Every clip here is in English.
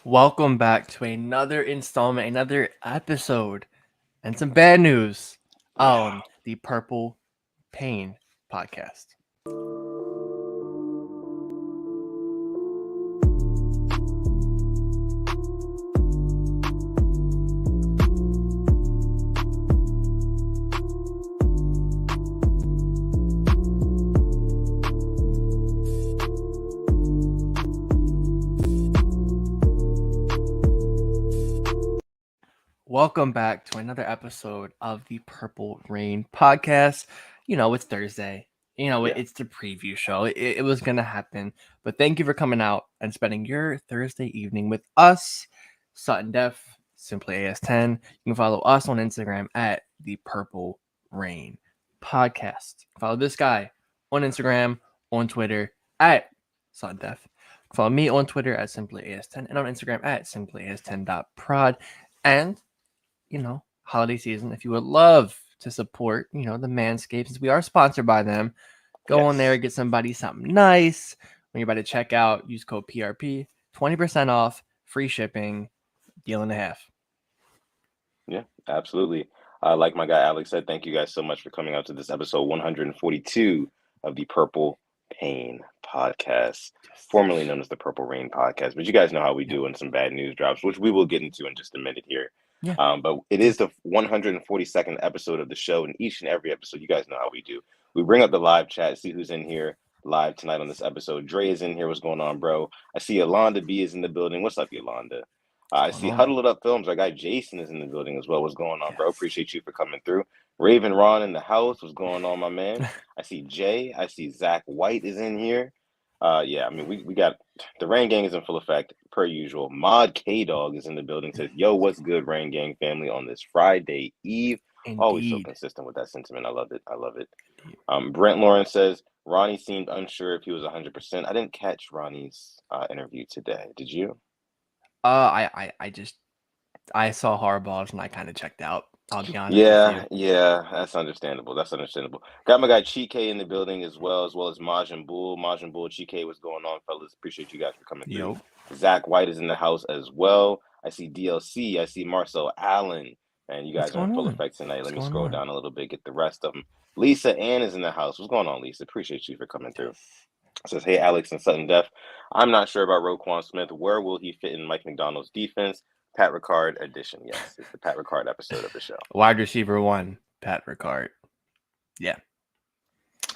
Welcome back to another installment, another episode, and some bad news Yeah. on the Purple Pain podcast. Welcome back to another episode of the Purple Rain podcast. It's Thursday. Yeah. It's the preview show. It was going to happen. But thank you for coming out and spending your Thursday evening with us, Sutton Def, Simply AS10. You can follow us on Instagram at the Purple Rain podcast. Follow this guy on Instagram, on Twitter at Sutton Def. Follow me on Twitter at Simply AS10 and on Instagram at simplyas10.prod. And holiday season, if you would love to support, the Manscaped, since we are sponsored by them, go on there, get somebody something nice. When you're about to check out, use code PRP, 20% off, free shipping, deal and a half. Yeah, absolutely. Like my guy Alex said, thank you guys so much for coming out to this episode 142 of the Purple Pain podcast, formerly known as the Purple Rain podcast. But you guys know how we do in some bad news drops, which we will get into in just a minute here. Yeah. But it is the 142nd episode of the show, and each and every episode, you guys know how we do. We bring up the live chat, see who's in here live tonight on this episode. Dre is in here. What's going on, bro? I see Yolanda B is in the building. What's up, Yolanda? I see Huddled Up Films. Our guy Jason is in the building as well. What's going on, bro? Appreciate you for coming through. Raven Ron in the house. What's going on, my man? I see Jay. I see Zach White is in here. Yeah, I mean, we got the ReignGang is in full effect per usual. Mod K Dog is in the building. Says, "Yo, what's good, ReignGang family on this Friday Eve?" Indeed. Always so consistent with that sentiment. I love it. I love it. Brent Lawrence says Ronnie seemed unsure if he was 100%. I didn't catch Ronnie's interview today. Did you? I saw Harbaugh's and I kind of checked out. I'll be honest with you. Yeah, that's understandable. That's understandable. Got my guy Chike in the building as well as Majin Bull. Majin Bull, Chike, what's going on, fellas? Appreciate you guys for coming through. Zach White is in the house as well. I see DLC. I see Marcel Allen. And you guys are in full effect tonight. Let me scroll down a little bit, get the rest of them. Lisa Ann is in the house. What's going on, Lisa? Appreciate you for coming through. Says, hey, Alex and Sutton Def. I'm not sure about Roquan Smith. Where will he fit in Mike McDonald's defense? Pat Ricard edition. Yes, it's the Pat Ricard episode of the show. Wide receiver 1, Pat Ricard. Yeah.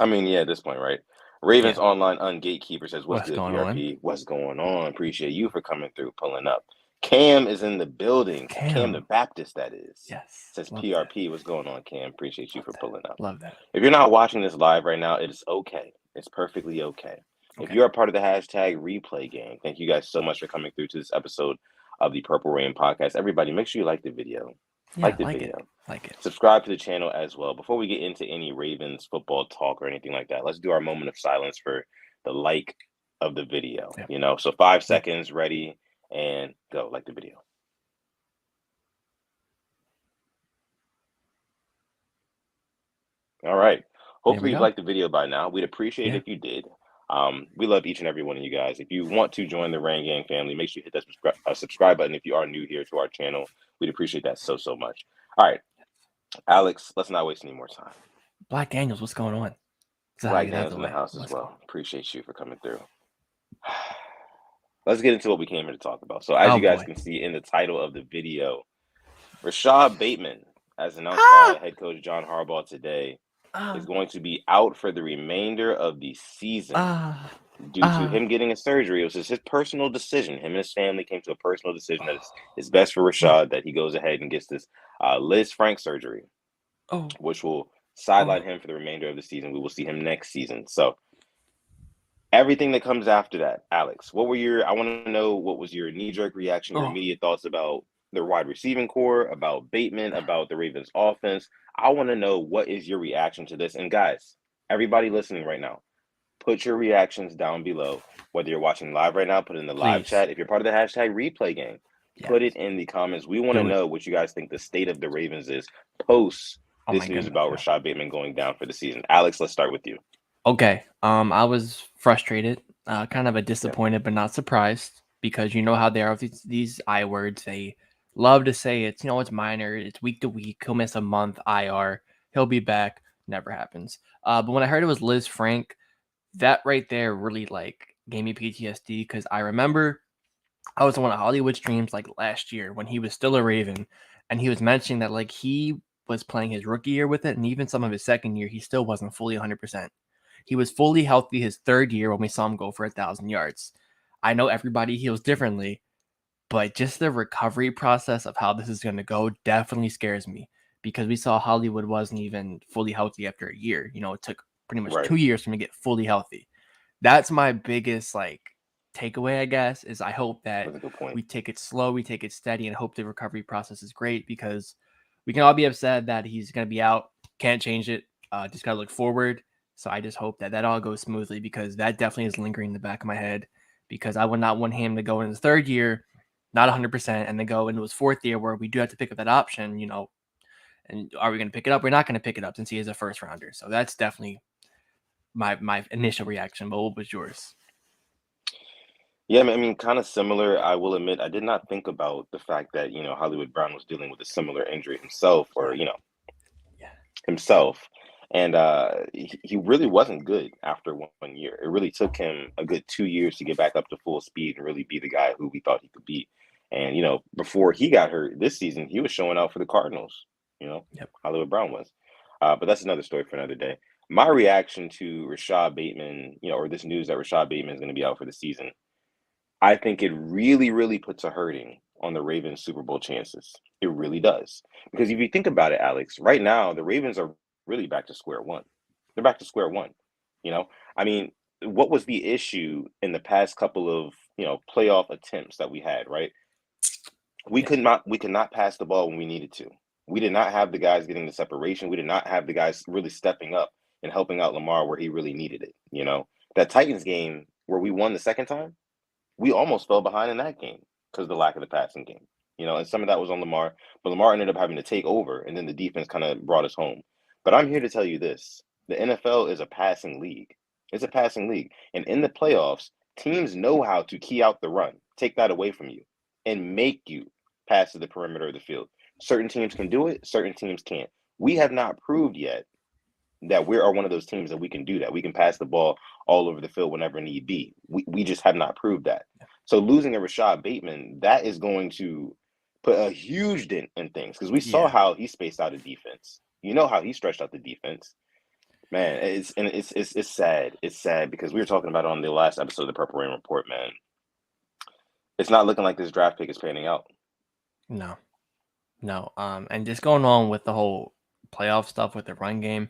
I mean, yeah, at this point, right? Ravens Online Ungatekeeper says, what's good, PRP? What's going on? Appreciate you for coming through, pulling up. Cam is in the building. Cam the Baptist, that is. Yes. Says PRP. What's going on, Cam? Appreciate you for pulling up. Love that. If you're not watching this live right now, it is okay. It's perfectly okay. If you're a part of the hashtag replay gang, thank you guys so much for coming through to this episode of the Purple Rain podcast. Everybody, make sure you like the video. Like the video. Like it. Subscribe to the channel as well. Before we get into any Ravens football talk or anything like that, let's do our moment of silence for the like of the video. So 5 seconds, ready, and go. Like the video. All right. Hopefully you've liked the video by now. We'd appreciate it if you did. We love each and every one of you guys. If you want to join the ReignGang family, make sure you hit that subscribe button if you are new here to our channel. We'd appreciate that so much. All right, Alex, let's not waste any more time. Black Daniels, what's going on? Black Daniels in the house as well. Appreciate you for coming through. Let's get into what we came here to talk about. So as you guys can see in the title of the video, Rashod Bateman, as announced by head coach John Harbaugh today, is going to be out for the remainder of the season due to him getting a surgery. It was just his personal decision. Him and his family came to a personal decision that it's best for Rashod that he goes ahead and gets this Liz Frank surgery, which will sideline him for the remainder of the season. We will see him next season. So everything that comes after that, Alex, I want to know what was your knee-jerk reaction, your immediate thoughts about the wide receiving core, about Bateman, about the Ravens offense. I want to know what is your reaction to this. And guys, everybody listening right now, put your reactions down below. Whether you're watching live right now, put it in the live chat. If you're part of the hashtag replay gang, put it in the comments. We want to know what you guys think the state of the Ravens is post this news about Rashod Bateman going down for the season. Alex, let's start with you. Okay. I was frustrated, kind of a disappointed, but not surprised because you know how they are with these I words. They love to say it's minor, it's week to week. He'll miss a month IR. He'll be back. Never happens. But when I heard it was Liz Frank, that right there really gave me PTSD because I remember I was on one of Hollywood streams last year when he was still a Raven, and he was mentioning that he was playing his rookie year with it, and even some of his second year, he still wasn't fully 100%. He was fully healthy his third year when we saw him go for 1,000 yards. I know everybody heals differently, but just the recovery process of how this is going to go definitely scares me because we saw Hollywood wasn't even fully healthy after a year. It took pretty much 2 years for him to get fully healthy. That's my biggest takeaway, I guess, is I hope that we take it slow, we take it steady, and hope the recovery process is great because we can all be upset that he's going to be out. Can't change it. Just got to look forward. So I just hope that all goes smoothly because that definitely is lingering in the back of my head because I would not want him to go in his third year, not 100%, and then go into his fourth year where we do have to pick up that option, and are we going to pick it up? We're not going to pick it up since he is a first rounder. So that's definitely my initial reaction. But what was yours? Yeah, I mean, kind of similar. I will admit, I did not think about the fact that, Hollywood Brown was dealing with a similar injury himself or, himself. And he really wasn't good after 1 year. It really took him a good 2 years to get back up to full speed and really be the guy who we thought he could be. And, before he got hurt this season, he was showing out for the Cardinals, Hollywood Brown was. But that's another story for another day. My reaction to Rashod Bateman, or this news that Rashod Bateman is going to be out for the season, I think it really, really puts a hurting on the Ravens' Super Bowl chances. It really does. Because if you think about it, Alex, right now, the Ravens are really back to square one. They're back to square one. I mean, what was the issue in the past couple of, playoff attempts that we had, right? We could not pass the ball when we needed to. We did not have the guys getting the separation. We did not have the guys really stepping up and helping out Lamar where he really needed it. That Titans game where we won the second time, we almost fell behind in that game because of the lack of the passing game. And some of that was on Lamar, but Lamar ended up having to take over, and then the defense kind of brought us home. But I'm here to tell you this. The NFL is a passing league. It's a passing league. And in the playoffs, teams know how to key out the run, take that away from you, and make you pass to the perimeter of the field. Certain teams can do it. Certain teams can't. We have not proved yet that we are one of those teams that we can do that. We can pass the ball all over the field whenever need be. We just have not proved that. So losing a Rashod Bateman, that is going to put a huge dent in things because we saw how he spaced out a defense. How he stretched out the defense. Man, it's sad. It's sad because we were talking about it on the last episode of the Purple Rain Report, man. It's not looking like this draft pick is panning out. No. And just going on with the whole playoff stuff with the run game,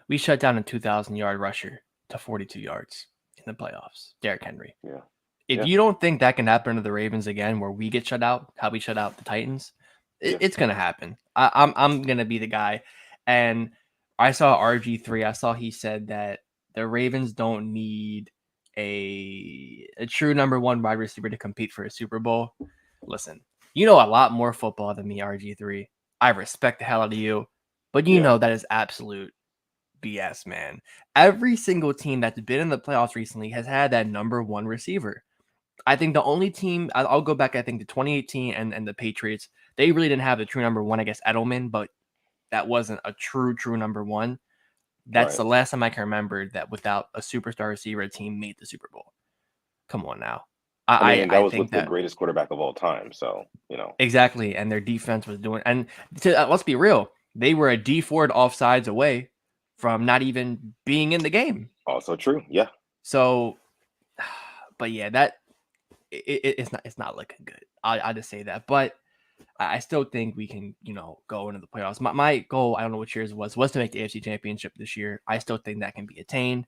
we shut down a 2,000-yard rusher to 42 yards in the playoffs, Derrick Henry. Yeah. If you don't think that can happen to the Ravens again, where we get shut out, how we shut out the Titans, it's gonna happen. I'm gonna be the guy. And I saw RG3. I saw he said that the Ravens don't need a true number one wide receiver to compete for a Super Bowl. Listen, you know a lot more football than me, RG3. I respect the hell out of you, but you know that is absolute BS, man. Every single team that's been in the playoffs recently has had that number one receiver. I think the only team, I'll go back, I think, to 2018 and the Patriots, they really didn't have the true number one, I guess, Edelman, but that wasn't a true number one. That's the last time I can remember that without a superstar receiver, a team made the Super Bowl. Come on now. I mean, that was with the greatest quarterback of all time, so, Exactly, and their defense was doing, and let's be real, they were a D Ford offsides away from not even being in the game. Also true, yeah. So, but yeah, that it's not looking good. I'll just say that, but I still think we can, go into the playoffs. My goal, I don't know what yours was to make the AFC Championship this year. I still think that can be attained.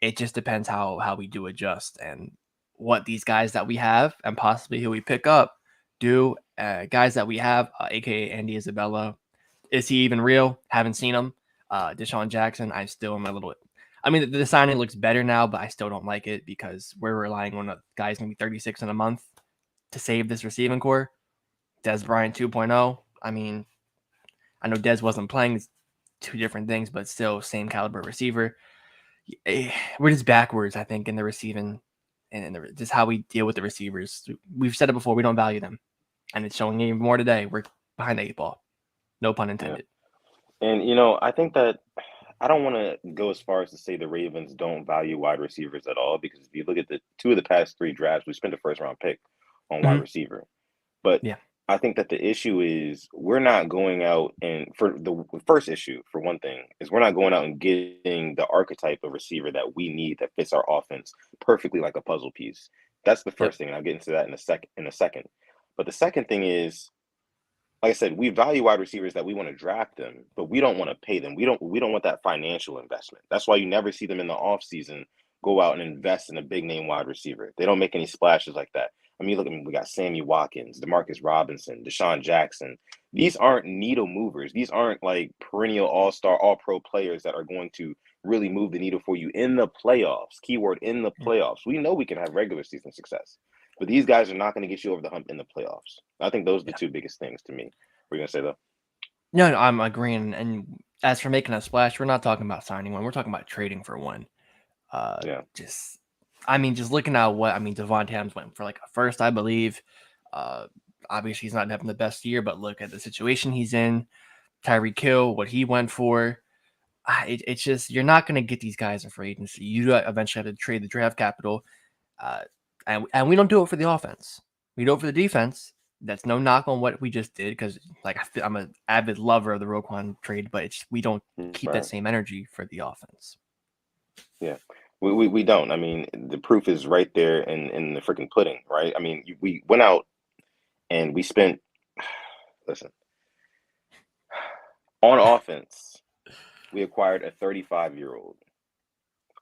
It just depends how we do adjust and what these guys that we have and possibly who we pick up do. Guys that we have, aka Andy Isabella, is he even real? Haven't seen him. Deshaun Jackson, I still am a little. I mean, the signing looks better now, but I still don't like it because we're relying on a guy's gonna be 36 in a month to save this receiving core. Dez Bryant 2.0. I mean, I know Dez wasn't playing, two different things, but still same caliber receiver. We're just backwards, I think, in the receiving and just how we deal with the receivers. We've said it before, we don't value them, and it's showing even more today. We're behind the 8 ball, no pun intended. Yeah. And I think that I don't want to go as far as to say the Ravens don't value wide receivers at all, because if you look at the 2 of the past 3 drafts, we spent a first round pick on wide receiver. But yeah, I think that the issue is we're not going out, and for the first issue, for one thing, is we're not going out and getting the archetype of receiver that we need that fits our offense perfectly like a puzzle piece. That's the first thing, and I'll get into that in a second. But the second thing is, like I said, we value wide receivers that we want to draft them, but we don't want to pay them. We don't want that financial investment. That's why you never see them in the offseason go out and invest in a big name wide receiver. They don't make any splashes like that. I mean, look, we got Sammy Watkins, Demarcus Robinson, Deshaun Jackson. These aren't needle movers. These aren't like perennial all-star, all-pro players that are going to really move the needle for you in the playoffs. Keyword, in the playoffs. We know we can have regular season success, but these guys are not going to get you over the hump in the playoffs. I think those are the 2 biggest things to me. What are you going to say, though? No, I'm agreeing. And as for making a splash, we're not talking about signing one. We're talking about trading for one. Just looking at Devontae Adams went for like a first, I believe. Obviously, he's not having the best year, but look at the situation he's in. Tyreek Hill, what he went for. It's just, you're not going to get these guys in free agency. You eventually have to trade the draft capital. And we don't do it for the offense. We do it for the defense. That's no knock on what we just did, because I'm an avid lover of the Roquan trade, but we don't keep that same energy for the offense. Yeah, we don't. I mean, the proof is right there in the freaking pudding, right? I mean, we went out and we spent, listen, on offense, we acquired a 35-year-old.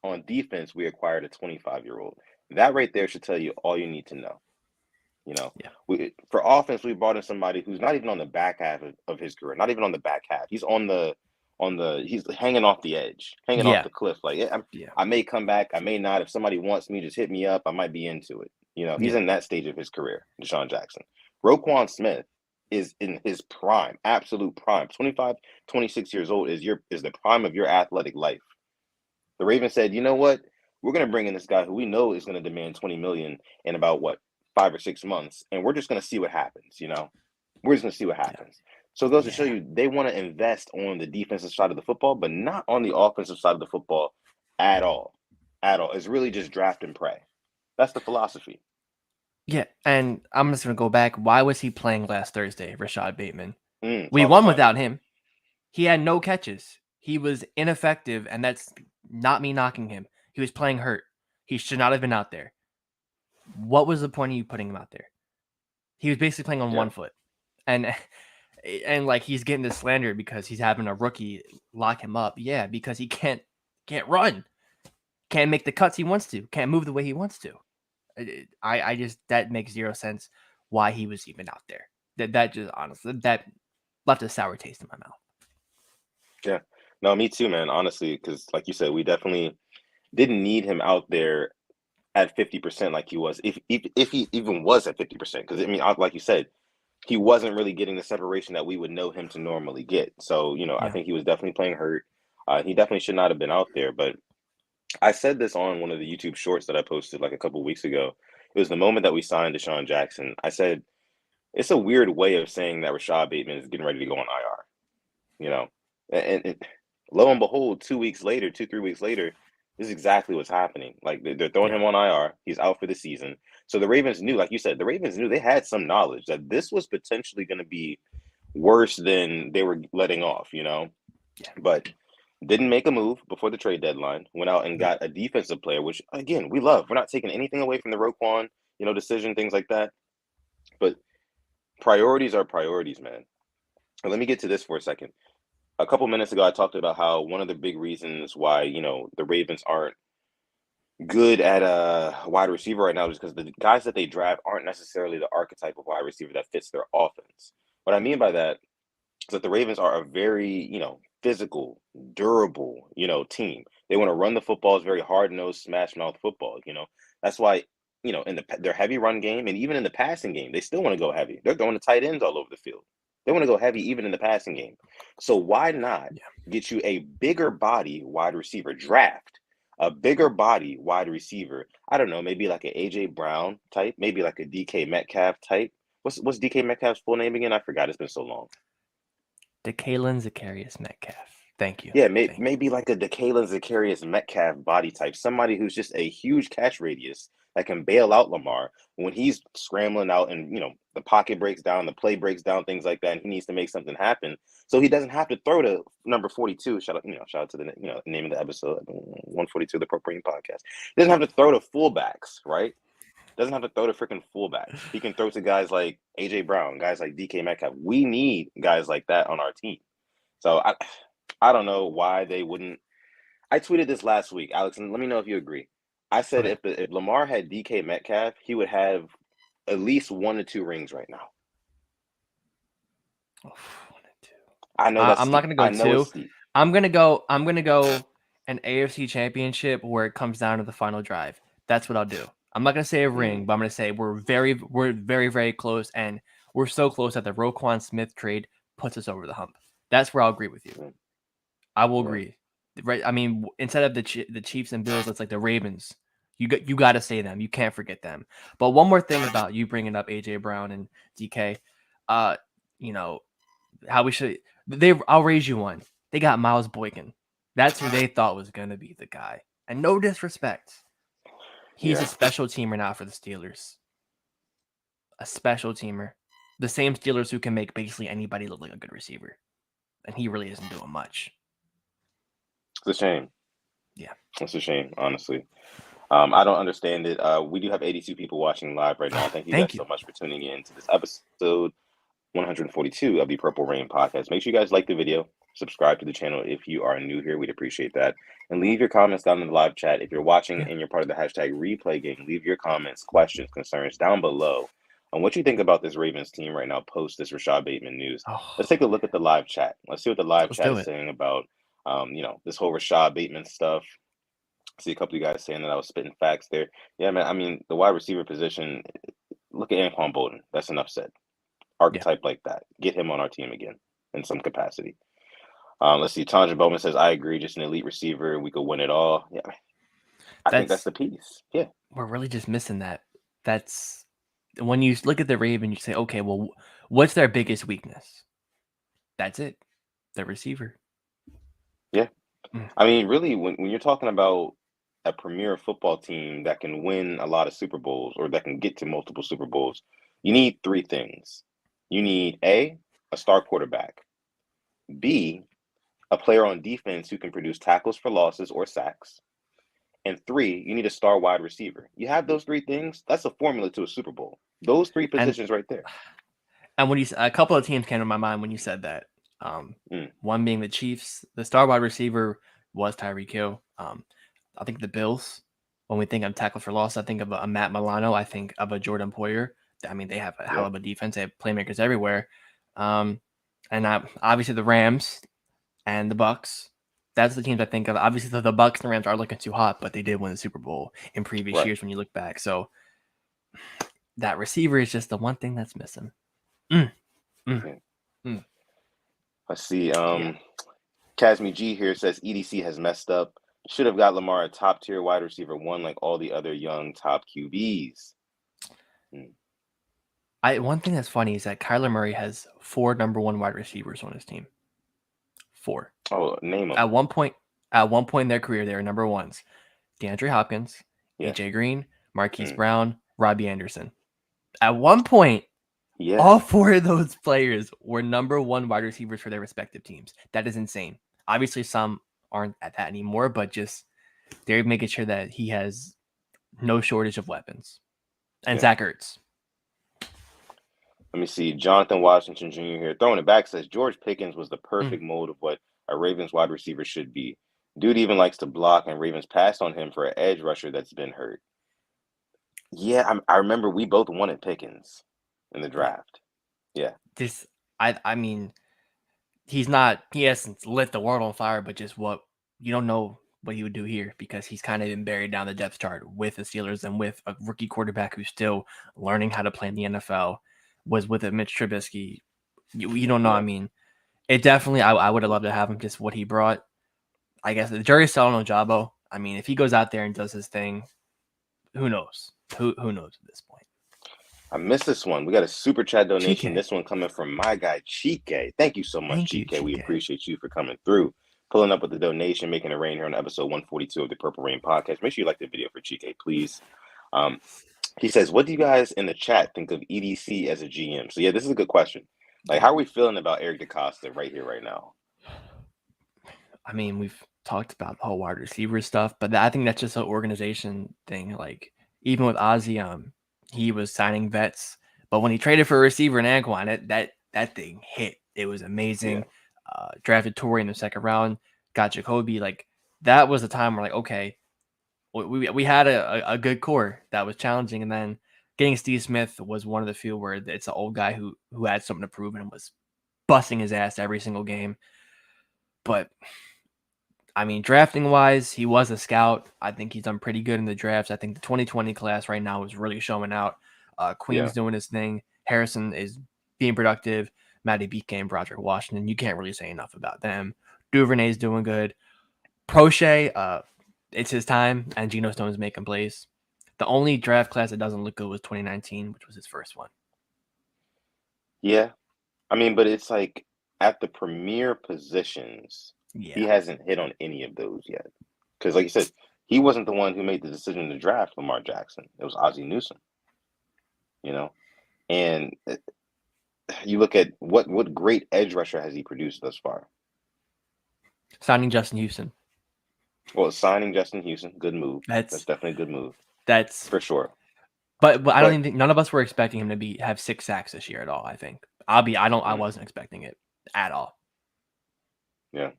On defense, we acquired a 25-year-old. That right there should tell you all you need to know. For offense, we brought in somebody who's not even on the back half of his career, not even on the back half. He's he's hanging off the edge, hanging off the cliff. Like, I may come back, I may not. If somebody wants me, just hit me up. I might be into it. He's in that stage of his career, Deshaun Jackson. Roquan Smith is in his prime, absolute prime. 25, 26 years old is the prime of your athletic life. The Ravens said, you know what? We're going to bring in this guy who we know is going to demand $20 million in about 5 or 6 months, and we're just going to see what happens. We're just going to see what happens. So it goes to show you they want to invest on the defensive side of the football, but not on the offensive side of the football at all. It's really just draft and pray. That's the philosophy. Yeah, and I'm just going to go back. Why was he playing last Thursday, Rashod Bateman? We won without him. He had no catches. He was ineffective, and that's not me knocking him. He was playing hurt. He should not have been out there. What was the point of you putting him out there? He was basically playing on one foot. And like, he's getting this slander because he's having a rookie lock him up. Yeah, because he can't run. Can't make the cuts he wants to. Can't move the way he wants to. I just, that makes zero sense why he was even out there. That just, honestly, that left a sour taste in my mouth. Yeah. No, me too, man, honestly, because like you said, we definitely didn't need him out there at 50% like he was, if he even was at 50%. Because, I mean, like you said, he wasn't really getting the separation that we would know him to normally get. So, I think he was definitely playing hurt. He definitely should not have been out there. But I said this on one of the YouTube shorts that I posted like a couple of weeks ago. It was the moment that we signed Deshaun Jackson. I said, it's a weird way of saying that Rashod Bateman is getting ready to go on IR. And lo and behold, 3 weeks later, this is exactly what's happening. Like, they're throwing him on IR. He's out for the season. So the Ravens knew, like you said, they had some knowledge that this was potentially going to be worse than they were letting off, But didn't make a move before the trade deadline. Went out and got a defensive player, which, again, we love. We're not taking anything away from the Roquan, decision, things like that. But priorities are priorities, man. And let me get to this for a second. A couple minutes ago, I talked about how one of the big reasons why, the Ravens aren't good at a wide receiver right now is because the guys that they draft aren't necessarily the archetype of wide receiver that fits their offense. What I mean by that is that the Ravens are a very, physical, durable, team. They want to run the football. It's very hard-nosed, smash-mouth football, That's why, in their heavy run game and even in the passing game, they still want to go heavy. They're going to tight ends all over the field. They want to go heavy even in the passing game. So why not get you a bigger body wide receiver draft, a bigger body wide receiver. I don't know, maybe like an AJ Brown type, maybe like a DK Metcalf type. What's DK Metcalf's full name again? I forgot. It's been so long. DeKalen Zacharias Metcalf. Thank you. Yeah, maybe like a DeKalen Zacharias Metcalf body type. Somebody who's just a huge catch radius that can bail out Lamar when he's scrambling out and, the pocket breaks down, the play breaks down, things like that, and he needs to make something happen. So he doesn't have to throw to number 42. Shout out to the name of the episode, 142, the Pro Brain Podcast. He doesn't have to throw to fullbacks, right? Doesn't have to throw to freaking fullbacks. He can throw to guys like AJ Brown, guys like DK Metcalf. We need guys like that on our team. So I don't know why they wouldn't. I tweeted this last week, Alex, and let me know if you agree. I said if Lamar had DK Metcalf, he would have at least 1 to 2 rings right now. Oh, 1 to 2. I know that's I'm not going to go 2. I'm going to go an AFC championship where it comes down to the final drive. That's what I'll do. I'm not going to say a ring, but I'm going to say we're very, very close, and we're so close that the Roquan Smith trade puts us over the hump. That's where I'll agree with you. I will agree. Right? I mean, instead of the Chiefs and Bills, it's like the Ravens. You got to say them. You can't forget them. But one more thing about you bringing up AJ Brown and DK, how we should. I'll raise you one. They got Miles Boykin. That's who they thought was gonna be the guy. And no disrespect, he's a special teamer now for the Steelers. A special teamer, the same Steelers who can make basically anybody look like a good receiver, and he really isn't doing much. It's a shame. Yeah, it's a shame, honestly. I don't understand it. We do have 82 people watching live right now. Thank you guys so much for tuning in to this episode 142 of the Purple Rain Podcast. Make sure you guys like the video, subscribe to the channel if you are new here. We'd appreciate that. And leave your comments down in the live chat. If you're watching and you're part of the hashtag replay gang, leave your comments, questions, concerns down below on what you think about this Ravens team right now post this Rashod Bateman news. Let's take a look at the live chat. Let's see what the live chat is saying about this whole Rashod Bateman stuff. See a couple of you guys saying that I was spitting facts there. Yeah, man. I mean, the wide receiver position, look at Anquan Bolden. That's enough said. Archetype like that. Get him on our team again in some capacity. Let's see. Tandra Bowman says, I agree. Just an elite receiver. We could win it all. Yeah. I think that's the piece. Yeah. We're really just missing that. That's when you look at the Ravens, you say, okay, well, what's their biggest weakness? That's it. The receiver. Yeah. I mean, really, when you're talking about a premier football team that can win a lot of Super Bowls or that can get to multiple Super Bowls, you need 3 things. You need A, a star quarterback, B, a player on defense who can produce tackles for losses or sacks, and 3, you need a star wide receiver. You have those 3 things, that's a formula to a Super Bowl. Those 3 positions right there. And when a couple of teams came to my mind when you said that. One being the Chiefs, the star wide receiver was Tyreek Hill. I think the Bills, when we think of tackles for loss, I think of a Matt Milano. I think of a Jordan Poyer. I mean, they have a hell of a defense. They have playmakers everywhere. And obviously the Rams and the Bucks. That's the teams I think of. Obviously the Bucks and the Rams are looking too hot, but they did win the Super Bowl in previous years when you look back. So that receiver is just the one thing that's missing. Let's see. Casmi G here says EDC has messed up. Should have got Lamar a top tier wide receiver 1 like all the other young top QBs. One thing that's funny is that Kyler Murray has 4 number 1 wide receivers on his team. 4. Oh, name them. At one point in their career, they were number 1s. DeAndre Hopkins, AJ Green, Marquise Brown, Robbie Anderson. At one point, all 4 of those players were number 1 wide receivers for their respective teams. That is insane. Obviously, some aren't at that anymore, but just they're making sure that he has no shortage of weapons. And Zach Ertz. Let me see. Jonathan Washington Jr. here throwing it back says George Pickens was the perfect mold of what a Ravens wide receiver should be. Dude even likes to block, and Ravens passed on him for an edge rusher that's been hurt. Yeah, I remember we both wanted Pickens in the draft. Yeah. I mean, he hasn't lit the world on fire, but just you don't know what he would do here because he's kind of been buried down the depth chart with the Steelers and with a rookie quarterback who's still learning how to play in the NFL. Was with a Mitch Trubisky. You don't know. I mean, it definitely. I would have loved to have him. Just what he brought. I guess the jury's still on Ojabo. I mean, if he goes out there and does his thing, who knows? Who knows at this point? I missed this one. We got a super chat donation. Chike. This one coming from my guy, Chike. Thank you so much, Thank you, Chike. We Chike. appreciate you for coming through, pulling up with the donation, making it rain here on episode 142 of the Purple Rain podcast. Make sure you like the video for Chike, please. He says, what do you guys in the chat think of EDC as a GM? So, yeah, this is a good question. Like, how are we feeling about Eric DeCosta right here, right now? I mean, we've talked about the whole wide receiver stuff, but I think that's just an organization thing. Like, even with Ozzy, he was signing vets, but when he traded for a receiver in Anquan, that thing hit. It was amazing. Yeah. Drafted Torrey in the second round, got Jacoby. Like, that was a time where, like, okay, we had a good core that was challenging, and then getting Steve Smith was one of the few where it's an old guy who had something to prove and was busting his ass every single game. But I mean, drafting wise, he was a scout. I think he's done pretty good in the drafts. I think the 2020 class right now is really showing out. Queen's doing his thing. Harrison is being productive. Matty B came, Broderick Washington. You can't really say enough about them. Duvernay's doing good. Prochet, it's his time, and Geno Stone's making plays. The only draft class that doesn't look good was 2019, which was his first one. Yeah. I mean, but it's like at the premier positions, he hasn't hit on any of those yet. Because, like you said, he wasn't the one who made the decision to draft Lamar Jackson. It was Ozzie Newsome. You know? And you look at what great edge rusher has he produced thus far? Signing Justin Houston. Well, signing Justin Houston, good move. That's definitely a good move. That's for sure. But I don't even think none of us were expecting him to have 6 sacks this year at all. I think I wasn't expecting it at all. Yeah.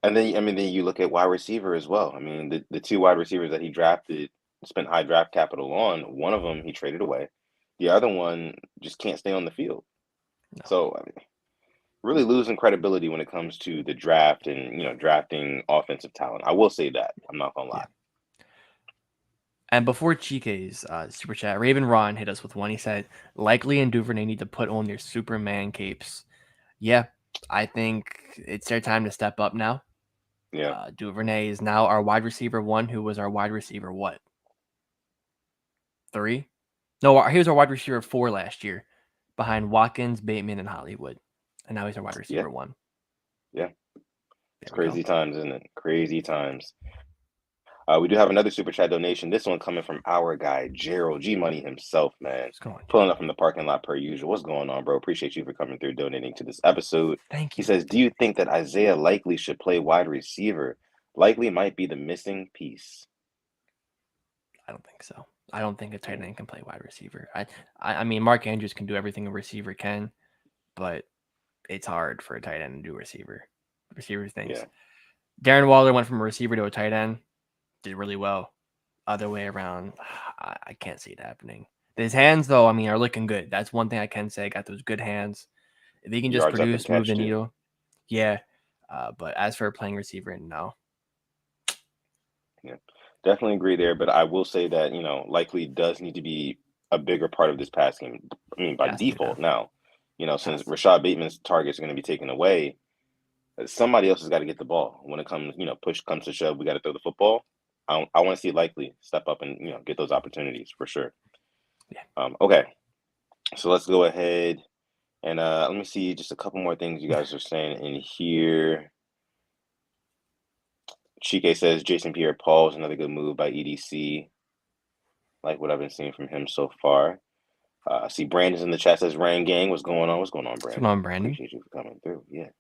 And then then you look at wide receiver as well. I mean, the 2 wide receivers that he drafted, spent high draft capital on. One of them he traded away. The other one just can't stay on the field. No. So I mean, really losing credibility when it comes to the draft and drafting offensive talent. I will say that. I'm not gonna lie. Yeah. And before Chike's super chat, Raven Ron hit us with one. He said, "Likely and Duvernay need to put on their Superman capes." Yeah, I think it's their time to step up now. Yeah, Duvernay is now our wide receiver 1, who was our wide receiver 3? No, he was our wide receiver 4 last year, behind Watkins, Bateman, and Hollywood, and now he's our wide receiver 1. Yeah, it's crazy times, isn't it? Crazy times. We do have another super chat donation. This one coming from our guy Gerald G Money himself, man. Pulling up from the parking lot per usual. What's going on, bro? Appreciate you for coming through, donating to this episode. Thank you. He says, "Do you think that Isaiah Likely should play wide receiver? Likely might be the missing piece." I don't think so. I don't think a tight end can play wide receiver. I mean, Mark Andrews can do everything a receiver can, but it's hard for a tight end to do receiver things. Yeah. Darren Waller went from a receiver to a tight end. Did really well. Other way around, I can't see it happening. His hands, though, I mean, are looking good. That's one thing I can say. Got those good hands. If he can just produce, move the needle, yeah. But as for playing receiver, no. Yeah, definitely agree there. But I will say that Likely does need to be a bigger part of this pass game. I mean, by default now, since Rashod Bateman's targets are going to be taken away, somebody else has got to get the ball. When it comes, push comes to shove, we got to throw the football. I want to see Likely step up and get those opportunities for sure. Yeah. Okay, so let's go ahead and let me see just a couple more things you guys are saying in here. Chike says Jason Pierre-Paul is another good move by EDC. Like what I've been seeing from him so far. I see Brandon's in the chat, says ReignGang. What's going on? What's going on, Brandon? What's going on, Brandon? Appreciate you for coming through. Yeah.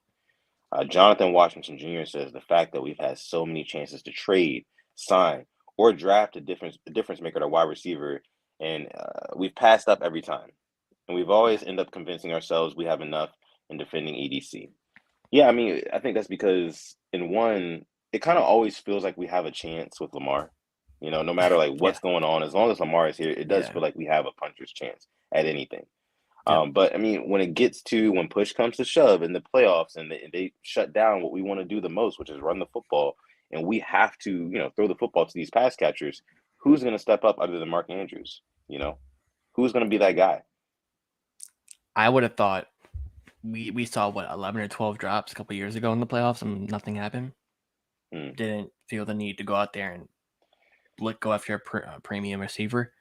Jonathan Washington Jr. says the fact that we've had so many chances to trade, sign, or draft a difference maker at a wide receiver, and we've passed up every time. And we've always ended up convincing ourselves we have enough in defending EDC. Yeah, I mean, I think that's because in one, it kind of always feels like we have a chance with Lamar. No matter like what's going on, as long as Lamar is here, it does feel like we have a puncher's chance at anything. But I mean, when push comes to shove in the playoffs and they shut down what we want to do the most, which is run the football, and we have to, throw the football to these pass catchers, who's going to step up other than Mark Andrews? Who's going to be that guy? I would have thought we saw 11 or 12 drops a couple years ago in the playoffs and nothing happened. didn't feel the need to go out there and go after a premium receiver.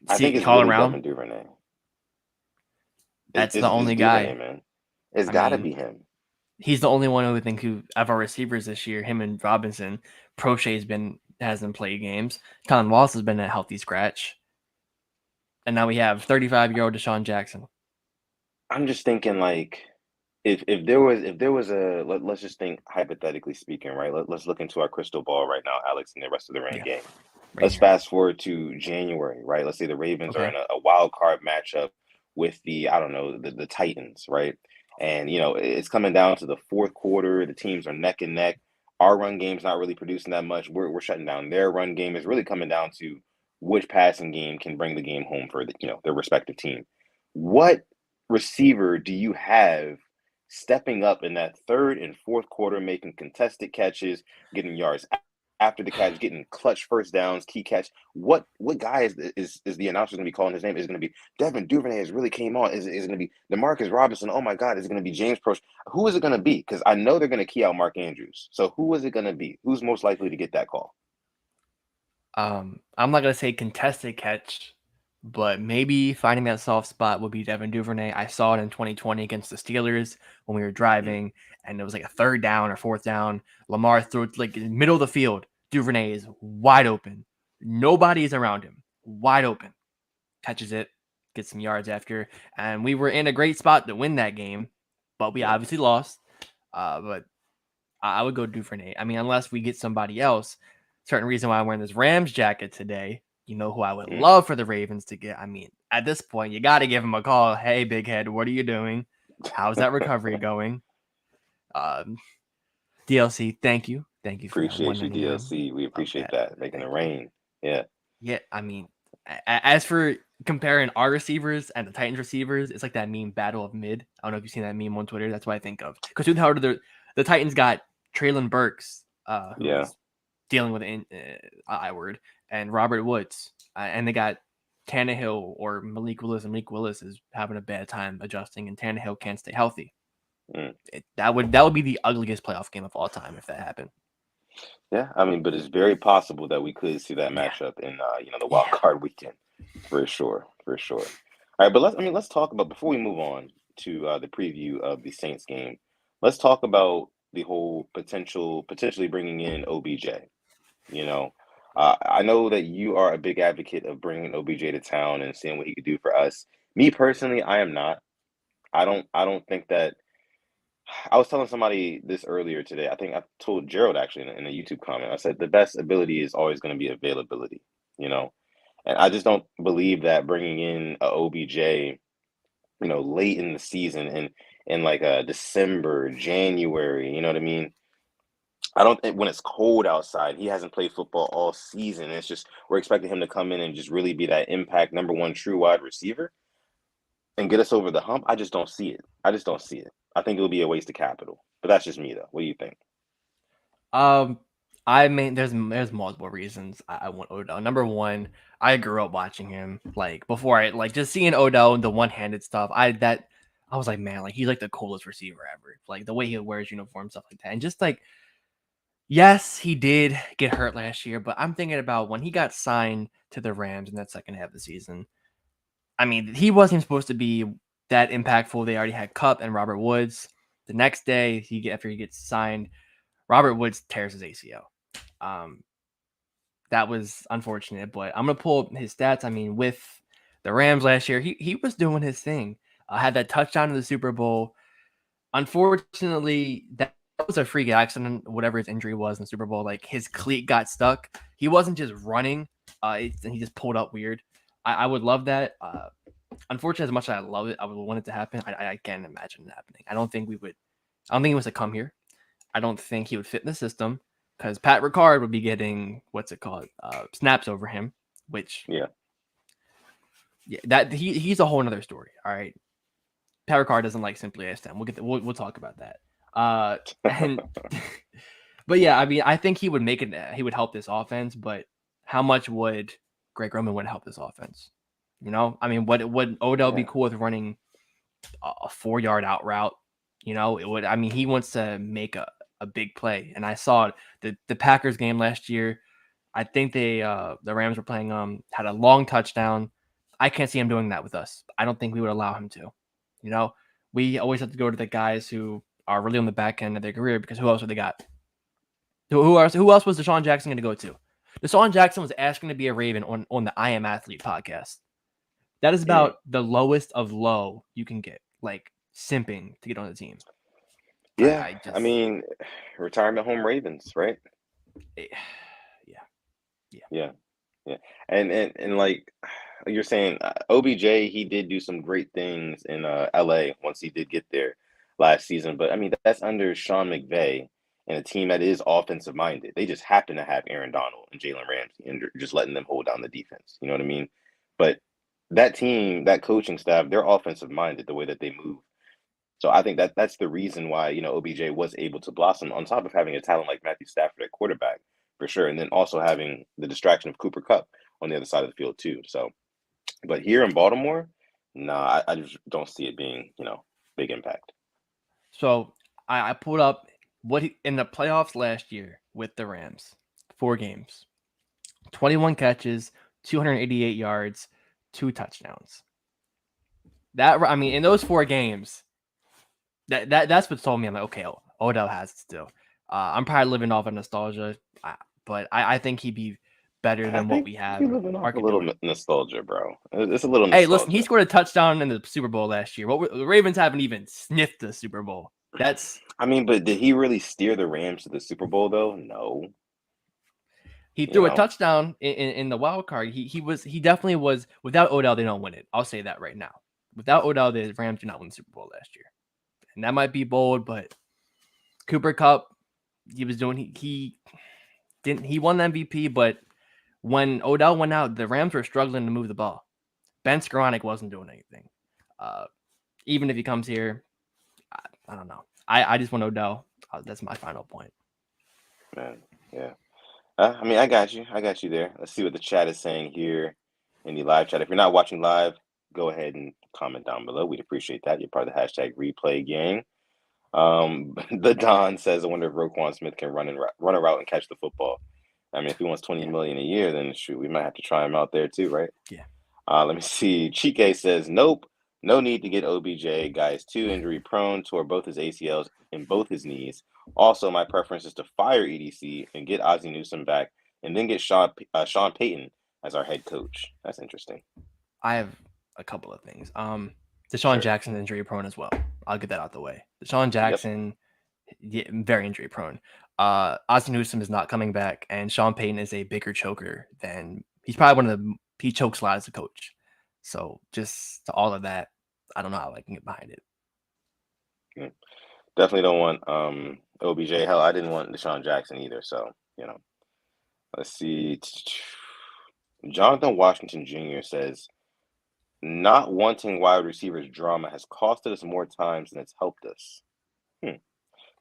I think it's call really around. Devin Duvernay. That's the only Duvernay, guy, man. It's got to be him. He's the only one who would think who of our receivers this year. Him and Robinson. Prochet's hasn't played games. Colin Wallace has been a healthy scratch, and now we have 35-year-old Deshaun Jackson. I'm just thinking like, if there was a let's just think hypothetically speaking, right? Let's look into our crystal ball right now, Alex, and the rest of the ReignGang. Let's fast forward to January, right? Let's say the Ravens are in a wild card matchup with the the Titans, right? And it's coming down to the fourth quarter. The teams are neck and neck. Our run game's not really producing that much. We're shutting down their run game. It's really coming down to which passing game can bring the game home for their respective team. What receiver do you have stepping up in that third and fourth quarter, making contested catches, getting yards after the catch, getting clutch first downs, key catch? What guy is the announcer going to be calling his name? Is it going to be Devin Duvernay has really came on? Is it going to be DeMarcus Robinson? Oh my God, is it going to be James Proche? Who is it going to be? Because I know they're going to key out Mark Andrews. So who is it going to be? Who's most likely to get that call? I'm not going to say contested catch, but maybe finding that soft spot would be Devin Duvernay. I saw it in 2020 against the Steelers when we were driving, and it was like a third down or fourth down. Lamar threw it like in the middle of the field. Duvernay is wide open. Nobody is around him. Wide open. Catches it, gets some yards after, and we were in a great spot to win that game, but we obviously lost. But I would go Duvernay. I mean, unless we get somebody else. Certain reason why I'm wearing this Rams jacket today. You know who I would love for the Ravens to get? I mean, at this point, you got to give him a call. Hey, big head, what are you doing? How's that recovery going? DLC, thank you. Thank you for appreciate you, DLC. We appreciate that. Making it rain. Yeah. Yeah, I mean, as for comparing our receivers and the Titans receivers, it's like that meme battle of mid. I don't know if you've seen that meme on Twitter. That's what I think of. Because who the hell did the Titans got Traylon Burks, who's dealing with an I word, and Robert Woods, and they got Tannehill or Malik Willis, and Malik Willis is having a bad time adjusting, and Tannehill can't stay healthy. That would be the ugliest playoff game of all time if that happened. Yeah, I mean, but it's very possible that we could see that matchup in the wild card weekend, for sure. All right, but let's talk about, before we move on to the preview of the Saints game. Let's talk about the whole potentially bringing in OBJ. I know that you are a big advocate of bringing OBJ to town and seeing what he could do for us. Me personally, I am not. I don't think that. I was telling somebody this earlier today. I think I told Gerald actually in a YouTube comment. I said the best ability is always going to be availability, and I just don't believe that bringing in a OBJ, late in the season and in like December, January, you know what I mean? I don't think when it's cold outside, he hasn't played football all season. It's just we're expecting him to come in and just really be that impact number one true wide receiver and get us over the hump. I just don't see it. I think it'll be a waste of capital. But that's just me, though. What do you think? I mean, there's multiple reasons I want Odell. Number one, I grew up watching him. Like before, I just seeing Odell and the one-handed stuff. I was like, man, like he's like the coolest receiver ever. Like the way he wears uniform, stuff like that, and just like, yes, he did get hurt last year, but I'm thinking about when he got signed to the Rams in that second half of the season. I mean, he wasn't supposed to be that impactful. They already had Kupp and Robert Woods. The next day, after he gets signed, Robert Woods tears his ACL. That was unfortunate, but I'm gonna pull up his stats. I mean, with the Rams last year, he was doing his thing. Had that touchdown in the Super Bowl. Unfortunately, that was a freak accident. Whatever his injury was in the Super Bowl, like his cleat got stuck. He wasn't just running. And he just pulled up weird. I would love that. Unfortunately, as much as I love it, I would want it to happen. I can't imagine it happening. I don't think he was to come here. I don't think he would fit in the system because Pat Ricard would be getting snaps over him, which that he's a whole nother story. All right, Pat Ricard doesn't like Simply AS10. We'll talk about that. But yeah, I mean, I think he would make it. He would help this offense, but how much would Greg Roman would help this offense? I mean, would Odell be cool with running a 4-yard out route? It would. I mean, he wants to make a big play. And I saw the Packers game last year. I think the Rams were playing had a long touchdown. I can't see him doing that with us. I don't think we would allow him to. You know, we always have to go to the guys who are really on the back end of their career because who else would they got? Who else was Deshaun Jackson going to go to? Deshaun Jackson was asking to be a Raven on the I Am Athlete podcast. That is about the lowest of low you can get, like simping to get on the team. Yeah, I mean, retirement home Ravens, right? Yeah. And like you're saying, OBJ, he did do some great things in LA once he did get there last season. But I mean, that's under Sean McVay and a team that is offensive minded. They just happen to have Aaron Donald and Jalen Ramsey and just letting them hold down the defense. You know what I mean? But that team, that coaching staff, they're offensive minded the way that they move. So I think that's the reason why, OBJ was able to blossom on top of having a talent like Matthew Stafford at quarterback for sure. And then also having the distraction of Cooper Kupp on the other side of the field too. So, but here in Baltimore, nah, I just don't see it being, big impact. So I pulled up in the playoffs last year with the Rams, 4 games, 21 catches, 288 yards, 2 touchdowns. In those 4 games, that's what told me I'm like, okay, Odell has it still. I'm probably living off of nostalgia, but I think he'd be better than what we have. You're living off a little nostalgia, bro. It's a little nostalgia. Hey, listen, he scored a touchdown in the Super Bowl last year. The Ravens haven't even sniffed the Super Bowl. But did he really steer the Rams to the Super Bowl though? No. He threw a touchdown in the wild card. He definitely was. Without Odell, they don't win it. I'll say that right now. Without Odell, the Rams do not win the Super Bowl last year. And that might be bold, but Cooper Kupp, he won the MVP, but when Odell went out, the Rams were struggling to move the ball. Ben Skoranek wasn't doing anything. Even if he comes here, I don't know. I just want Odell. That's my final point. Man, yeah. I got you. I got you there. Let's see what the chat is saying here in the live chat. If you're not watching live, go ahead and comment down below. We'd appreciate that. You're part of the hashtag replay gang. The Don says, I wonder if Roquan Smith can run a route and catch the football. I mean, if he wants $20 million a year, then shoot, we might have to try him out there too, right? Yeah. Let me see. Chike says, nope, no need to get OBJ. Guy is too injury prone, tore both his ACLs and both his knees. Also, my preference is to fire EDC and get Ozzie Newsome back, and then get Sean Payton as our head coach. That's interesting. I have a couple of things. Deshaun Jackson injury prone as well. I'll get that out the way. Deshaun Jackson, very injury prone. Ozzie Newsome is not coming back, and Sean Payton is a bigger choker than he's probably he chokes a lot as a coach. So just to all of that, I don't know how I can get behind it. Yeah. Definitely don't want OBJ. Hell, I didn't want Deshaun Jackson either. So, let's see. Jonathan Washington Jr. says, not wanting wide receivers drama has costed us more times than it's helped us.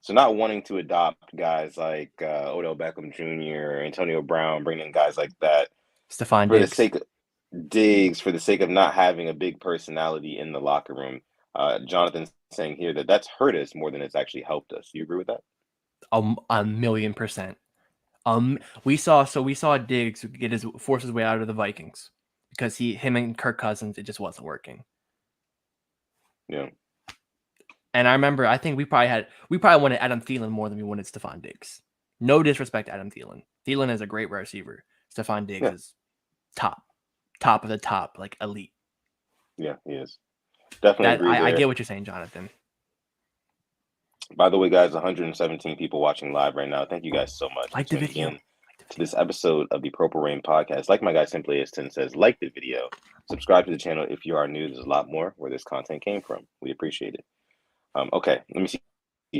So not wanting to adopt guys like Odell Beckham Jr., Antonio Brown, bringing in guys like that. Stephon Diggs. For the sake of not having a big personality in the locker room. Jonathan's saying here that's hurt us more than it's actually helped us. Do you agree with that? 1,000,000%. We saw Diggs force his way out of the Vikings because him and Kirk Cousins, it just wasn't working. Yeah. And I remember, I think we probably wanted Adam Thielen more than we wanted Stephon Diggs. No disrespect to Adam Thielen. Thielen is a great receiver. Stephon Diggs is top of the top, like elite. Yeah, he is. Definitely agree there. I get what you're saying, Jonathan. By the way, guys, 117 people watching live right now. Thank you guys so much. Like the video. To this episode of the Purple Rain podcast. Like my guy Simply As10 says, like the video. Subscribe to the channel if you are new. There's a lot more where this content came from. We appreciate it. Okay, let me see.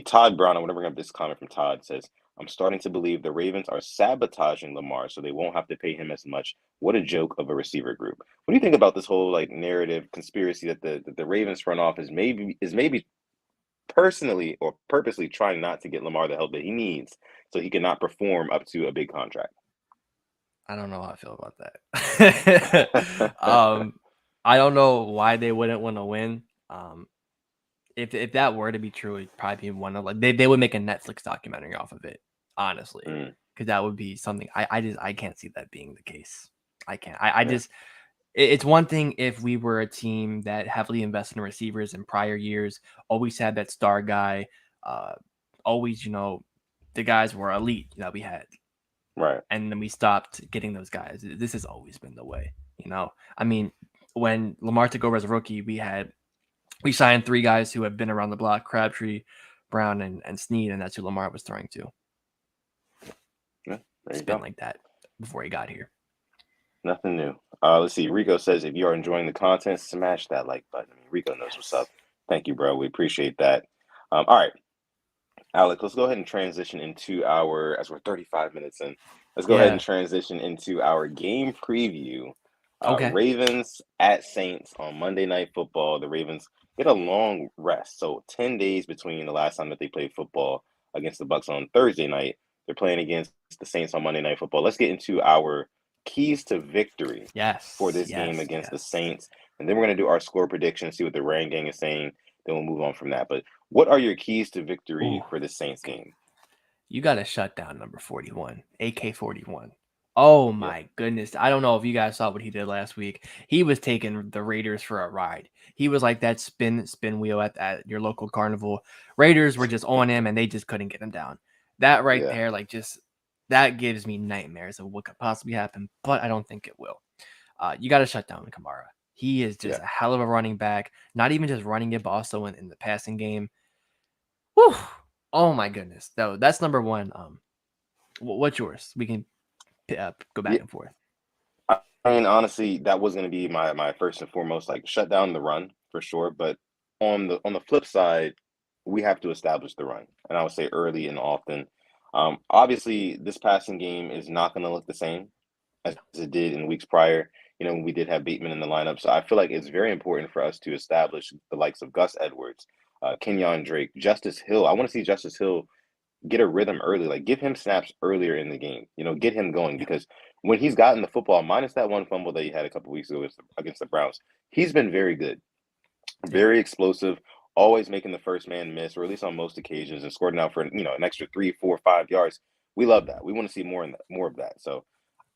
Todd Brown, I want to bring up this comment from Todd. Says, I'm starting to believe the Ravens are sabotaging Lamar so they won't have to pay him as much. What a joke of a receiver group. What do you think about this whole narrative conspiracy that the Ravens front office is maybe personally or purposely trying not to get Lamar the help that he needs so he cannot perform up to a big contract? I don't know how I feel about that. I don't know why they wouldn't want to win. If that were to be true, it'd probably be one of like they would make a Netflix documentary off of it, honestly, because that would be something I can't see that being the case. I can't. I just it's one thing if we were a team that heavily invested in receivers in prior years, always had that star guy, always the guys were elite that we had, right? And then we stopped getting those guys. This has always been the way, I mean, when Lamar took over as a rookie, we signed 3 guys who have been around the block: Crabtree, Brown, and Snead, and that's who Lamar was throwing to. Yeah, it's been like that before he got here. Nothing new. Let's see. Rico says, if you are enjoying the content, smash that like button. I mean, Rico knows what's up. Thank you, bro. We appreciate that. All right, Alec, let's go ahead and transition into as we're 35 minutes in, let's go ahead and transition into our game preview. Okay. Ravens at Saints on Monday Night Football. The Ravens get a long rest. So 10 days between the last time that they played football against the Bucs on Thursday night. They're playing against the Saints on Monday Night Football. Let's get into our keys to victory for this game against the Saints. And then we're going to do our score prediction, see what the ReignGang is saying. Then we'll move on from that. But what are your keys to victory for the Saints game? You got to shut down number 41, AK-41. Oh, my goodness. I don't know if you guys saw what he did last week. He was taking the Raiders for a ride. He was like that spin wheel at your local carnival. Raiders were just on him, and they just couldn't get him down. That there, that gives me nightmares of what could possibly happen, but I don't think it will. You got to shut down Kamara. He is just a hell of a running back, not even just running it, but also in the passing game. Whew. Oh, my goodness. That's number one. What's yours? We can go back and forth. I mean, honestly, that was going to be my first and foremost, like shut down the run for sure. But on the flip side, we have to establish the run, and I would say early and often. Obviously, this passing game is not going to look the same as it did in weeks prior. When we did have Bateman in the lineup, so I feel like it's very important for us to establish the likes of Gus Edwards, Kenyon Drake, Justice Hill. I want to see Justice Hill get a rhythm early, like give him snaps earlier in the game, get him going, because when he's gotten the football, minus that one fumble that he had a couple weeks ago against the Browns, he's been very good, very explosive, always making the first man miss, or at least on most occasions, and scoring out for an extra 3, 4, 5 yards. We love that. We want to see more of that. So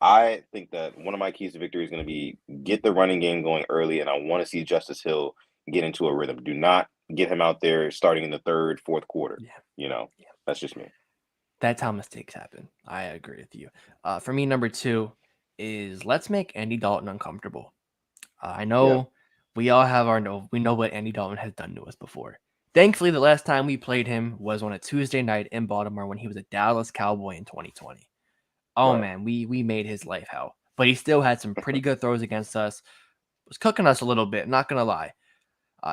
I think that one of my keys to victory is going to be get the running game going early, and I want to see Justice Hill get into a rhythm. Do not get him out there starting in the third, fourth quarter. That's just me. That's how mistakes happen. I agree with you. For me, number 2 is let's make Andy Dalton uncomfortable. I know we all have we know what Andy Dalton has done to us before. Thankfully, the last time we played him was on a Tuesday night in Baltimore when he was a Dallas Cowboy in 2020. Oh, man, we made his life hell. But he still had some pretty good throws against us. Was cooking us a little bit, not going to lie.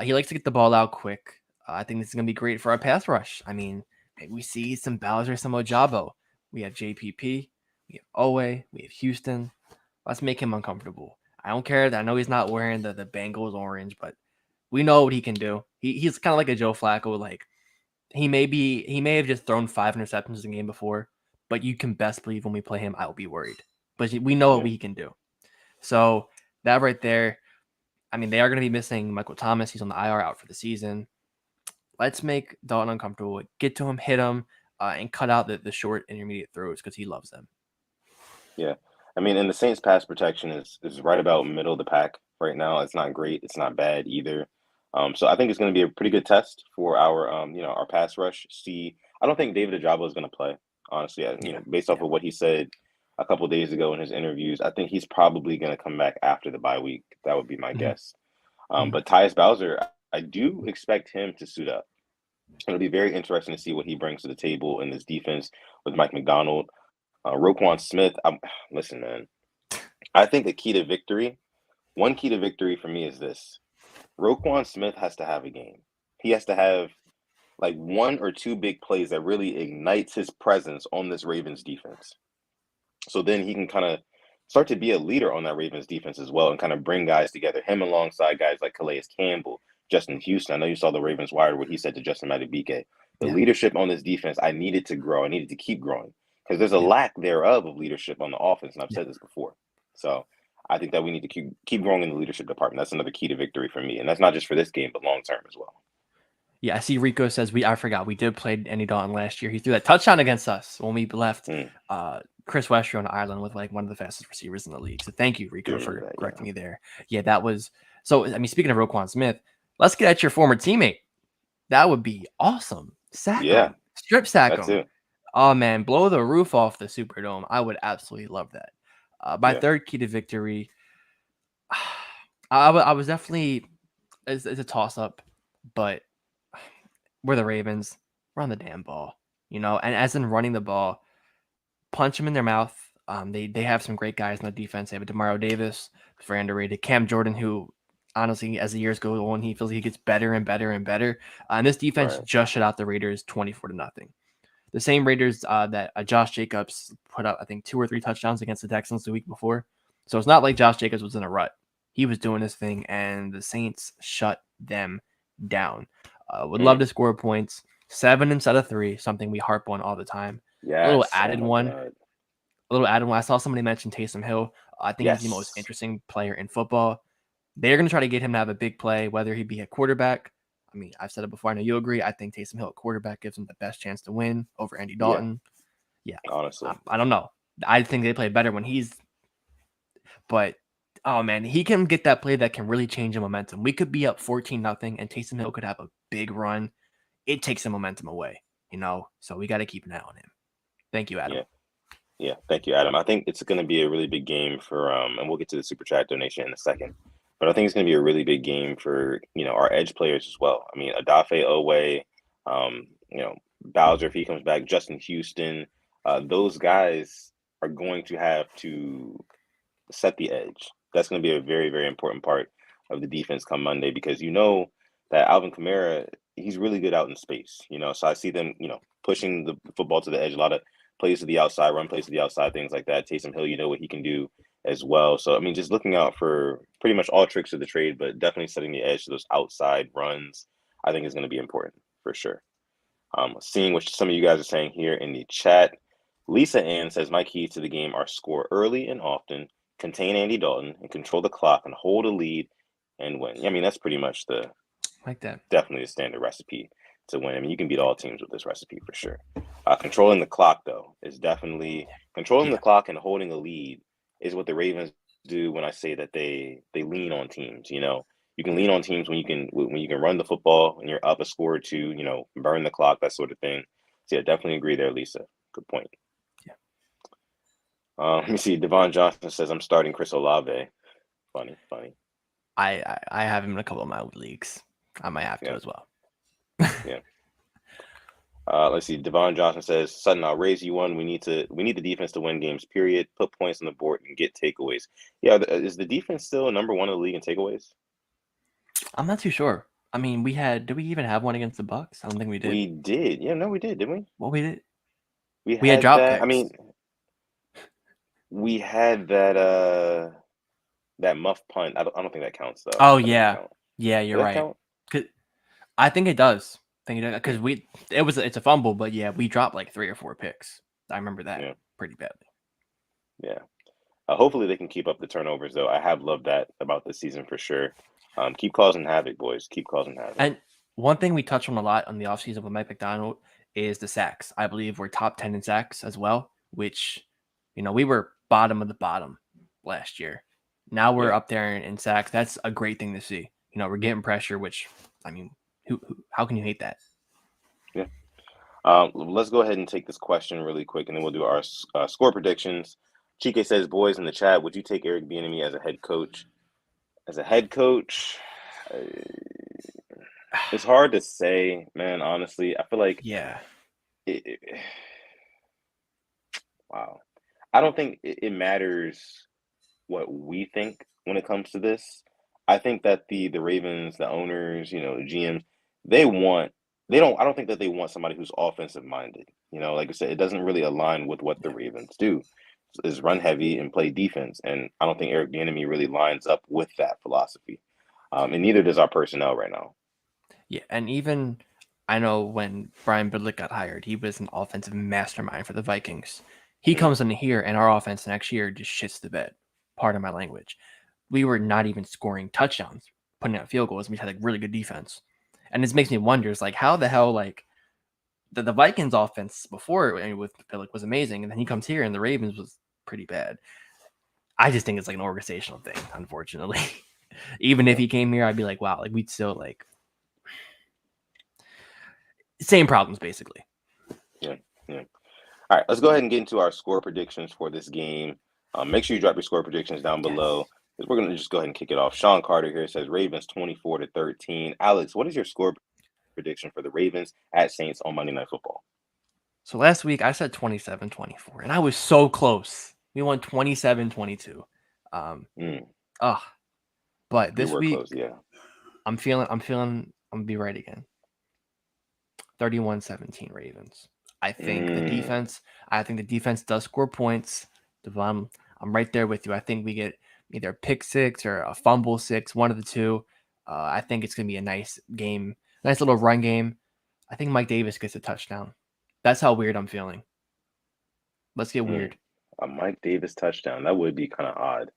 He likes to get the ball out quick. I think this is going to be great for our pass rush. I mean, maybe we see some Bowser, some Ojabo. We have JPP. We have Owe. We have Houston. Let's make him uncomfortable. I don't care. I know he's not wearing the Bengals orange, but we know what he can do. He's kind of like a Joe Flacco. Like he may have just thrown 5 interceptions in a game before, but you can best believe when we play him, I will be worried. But we know what he can do. So that right there, I mean, they are going to be missing Michael Thomas. He's on the IR, out for the season. Let's make Dalton uncomfortable. Get to him, hit him, and cut out the short intermediate throws because he loves them. Yeah. I mean, and the Saints pass protection is right about middle of the pack right now. It's not great. It's not bad either. So I think it's going to be a pretty good test for our our pass rush. I don't think David Ojabo is going to play, honestly. Based off of what he said a couple of days ago in his interviews, I think he's probably going to come back after the bye week. That would be my guess. But Tyus Bowser, I do expect him to suit up. It'll be very interesting to see what he brings to the table in this defense with Mike McDonald. Roquan Smith, listen, man. I think one key to victory for me is this. Roquan Smith has to have a game. He has to have like 1 or 2 big plays that really ignites his presence on this Ravens defense. So then he can kind of start to be a leader on that Ravens defense as well and kind of bring guys together, him alongside guys like Calais Campbell, Justin Houston. I know you saw the Ravens Wire, what he said to Justin Madubuike. The leadership on this defense, I needed to grow. I needed to keep growing because there's a lack thereof of leadership on the offense, and I've said this before. So I think that we need to keep growing in the leadership department. That's another key to victory for me, and that's not just for this game, but long term as well. Yeah, I see Rico says I forgot we did play Andy Dalton last year. He threw that touchdown against us when we left Chris Westry on Ireland with like one of the fastest receivers in the league. So thank you, Rico, for correcting me there. Yeah, that was so. I mean, speaking of Roquan Smith, let's get at your former teammate. That would be awesome. Sack him, strip sack him. Oh man, blow the roof off the Superdome. I would absolutely love that. My third key to victory, I was definitely it's a toss up, but we're the Ravens. Run the damn ball, and as in running the ball, punch them in their mouth. They have some great guys on the defense. They have Demario Davis, very underrated. Cam Jordan, who honestly, as the years go on, he feels he gets better and better and better. And this defense just shut out the Raiders 24-0. The same Raiders that Josh Jacobs put up, I think, 2 or 3 touchdowns against the Texans the week before. So it's not like Josh Jacobs was in a rut. He was doing his thing, and the Saints shut them down. Would love to score points. 7 instead of 3, something we harp on all the time. Yeah. A little added one. I saw somebody mention Taysom Hill. I think he's the most interesting player in football. They're going to try to get him to have a big play, whether he be a quarterback. I mean, I've said it before. I know you agree. I think Taysom Hill at quarterback gives him the best chance to win over Andy Dalton. Yeah. Honestly. I don't know. I think they play better when he's – but, oh, man, he can get that play that can really change the momentum. We could be up 14-0, and Taysom Hill could have a big run. It takes the momentum away, so we got to keep an eye on him. Thank you, Adam. Yeah, thank you, Adam. I think it's going to be a really big game for and we'll get to the Super Chat donation in a second. But I think it's going to be a really big game for, our edge players as well. I mean, Odafe Owe, Bowser, if he comes back, Justin Houston, those guys are going to have to set the edge. That's going to be a very, very important part of the defense come Monday because that Alvin Kamara, he's really good out in space, So I see them, pushing the football to the edge, a lot of plays to the outside, run plays to the outside, things like that. Taysom Hill, what he can do as well. So, I mean, just looking out for pretty much all tricks of the trade, but definitely setting the edge to those outside runs, I think is going to be important for sure. Seeing what some of you guys are saying here in the chat. Lisa Ann says, my keys to the game are score early and often, contain Andy Dalton, and control the clock and hold a lead and win. I mean, that's pretty much definitely the standard recipe to win. I mean, you can beat all teams with this recipe for sure. Controlling the clock, though, is definitely controlling the clock and holding a lead is what the Ravens do when I say that they lean on teams. You can lean on teams when you can run the football and you're up a score or two, burn the clock, that sort of thing. So yeah, definitely agree there, Lisa. Good point. Yeah. Let me see. Devon Johnson says I'm starting Chris Olave. Funny. I have him in a couple of my leagues. I might have to as well. Yeah. Let's see. Devon Johnson says, Sutton, I'll raise you one. We need the defense to win games, period. Put points on the board and get takeaways. Yeah, is the defense still number one in the league in takeaways? I'm not too sure. I mean, did we even have one against the Bucks? I don't think we did. We did. Yeah, no, we did, didn't we? Well, we did. We had drop that. picks. I mean, we had that muff punt. I don't think that counts though. Oh yeah, you're right. Count? I think it does. Because it's a fumble, but yeah, we dropped like 3 or 4 picks. I remember that pretty badly. Yeah. Hopefully they can keep up the turnovers though. I have loved that about this season for sure. Keep causing havoc, boys. Keep causing havoc. And one thing we touched on a lot on the offseason with Mike McDonald is the sacks. I believe we're top 10 in sacks as well, which, we were bottom of the bottom last year. Now we're up there in sacks. That's a great thing to see. We're getting pressure, which, I mean, how can you hate that? Yeah. Let's go ahead and take this question really quick, and then we'll do our score predictions. Chike says, boys in the chat, would you take Eric Bieniemy as a head coach? As a head coach, it's hard to say, man, honestly. I feel like wow. I don't think it matters what we think when it comes to this. I think that the Ravens, the owners, the GMs, I don't think that they want somebody who's offensive minded. Like I said, it doesn't really align with what the Ravens do. Is run heavy and play defense. And I don't think Eric Bieniemy really lines up with that philosophy. And neither does our personnel right now. Yeah, and even I know when Brian Bidlick got hired, he was an offensive mastermind for the Vikings. He comes in here, and our offense next year just shits the bed. Pardon my language. We were not even scoring touchdowns, putting out field goals. We had a really good defense. And this makes me wonder, it's like, how the hell, like, the Vikings offense before with Phillips was amazing, and then he comes here and the Ravens was pretty bad. I just think it's like an organizational thing, unfortunately. Even if he came here, I'd be like, wow, like we'd still like same problems basically. Yeah. All right, let's go ahead and get into our score predictions for this game. Make sure you drop your score predictions down below. We're going to just go ahead and kick it off. Sean Carter here says Ravens 24-13. Alex, what is your score prediction for the Ravens at Saints on Monday Night Football? So last week I said 27-24, and I was so close. We won 27-22. But this week, close, yeah. I'm feeling I'm gonna be right again. 31-17 Ravens. I think the defense does score points. Devon, I'm right there with you. I think we get either a pick six or a fumble six, one of the two. I think it's gonna be a nice game, nice little run game. I think Mike Davis gets a touchdown. That's how weird I'm feeling. Let's get weird. A Mike Davis touchdown. That would be kind of odd,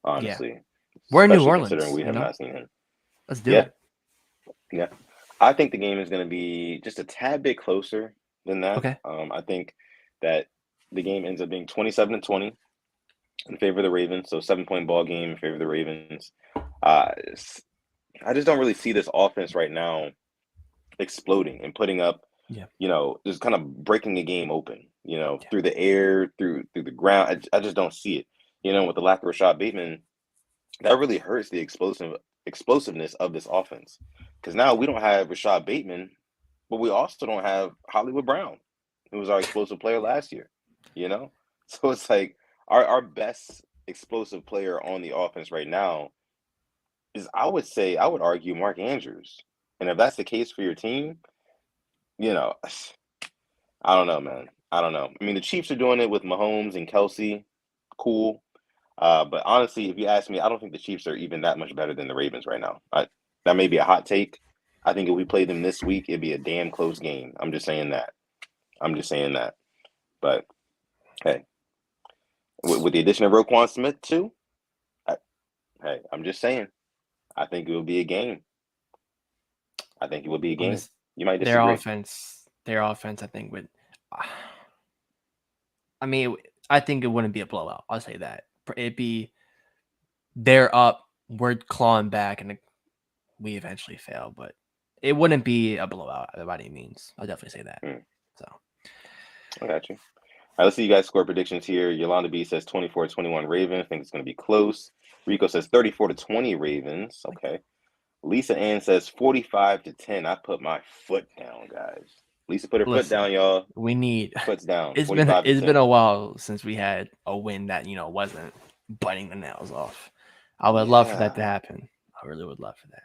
honestly. Yeah. We're in New Orleans, considering we have not seen him. Let's do it. Yeah. I think the game is going to be just a tad bit closer than that. Okay. I think that the game ends up being 27-20 in favor of the Ravens. So 7-point ball game in favor of the Ravens. I just don't really see this offense right now exploding and putting up, just kind of breaking a game open, through the air, through the ground. I just don't see it. With the lack of Rashod Bateman, that really hurts the explosiveness of this offense. Because now we don't have Rashod Bateman, but we also don't have Hollywood Brown, who was our explosive player last year, So it's like our best explosive player on the offense right now is, I would argue, Mark Andrews. And if that's the case for your team, I don't know, man. I don't know. I mean, the Chiefs are doing it with Mahomes and Kelsey. Cool. But honestly, if you ask me, I don't think the Chiefs are even that much better than the Ravens right now. That may be a hot take. I think if we played them this week, it'd be a damn close game. I'm just saying that. But, hey, with the addition of Roquan Smith, too, I'm just saying, I think it will be a game. You might disagree. Their offense, I think, would. I mean, I think it wouldn't be a blowout. I'll say that. It'd be they're up, we're clawing back, and we eventually fail. But it wouldn't be a blowout by any means. I'll definitely say that. So I got you. All right, let's see you guys' score predictions here. Yolanda B says 24-21 Ravens. I think it's going to be close. Rico says 34-20 Ravens. Okay. Lisa Ann says 45-10. I put my foot down, guys. Lisa put her foot down, y'all. We need foot's down. It's been a while since we had a win that wasn't biting the nails off. I would love for that to happen. I really would love for that.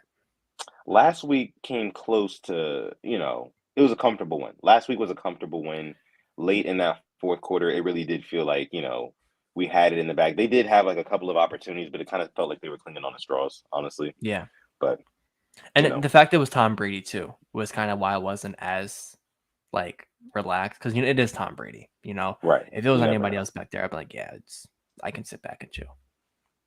Last week came close to, it was a comfortable win. Last week was a comfortable win. Late in that fourth quarter, it really did feel like, we had it in the bag. They did have like a couple of opportunities, but it kind of felt like they were clinging on the straws, honestly. Yeah. But the fact that it was Tom Brady too was kind of why I wasn't as like relaxed, because it is Tom Brady, Right. If it was anybody else back there, I'd be like, I can sit back and chill.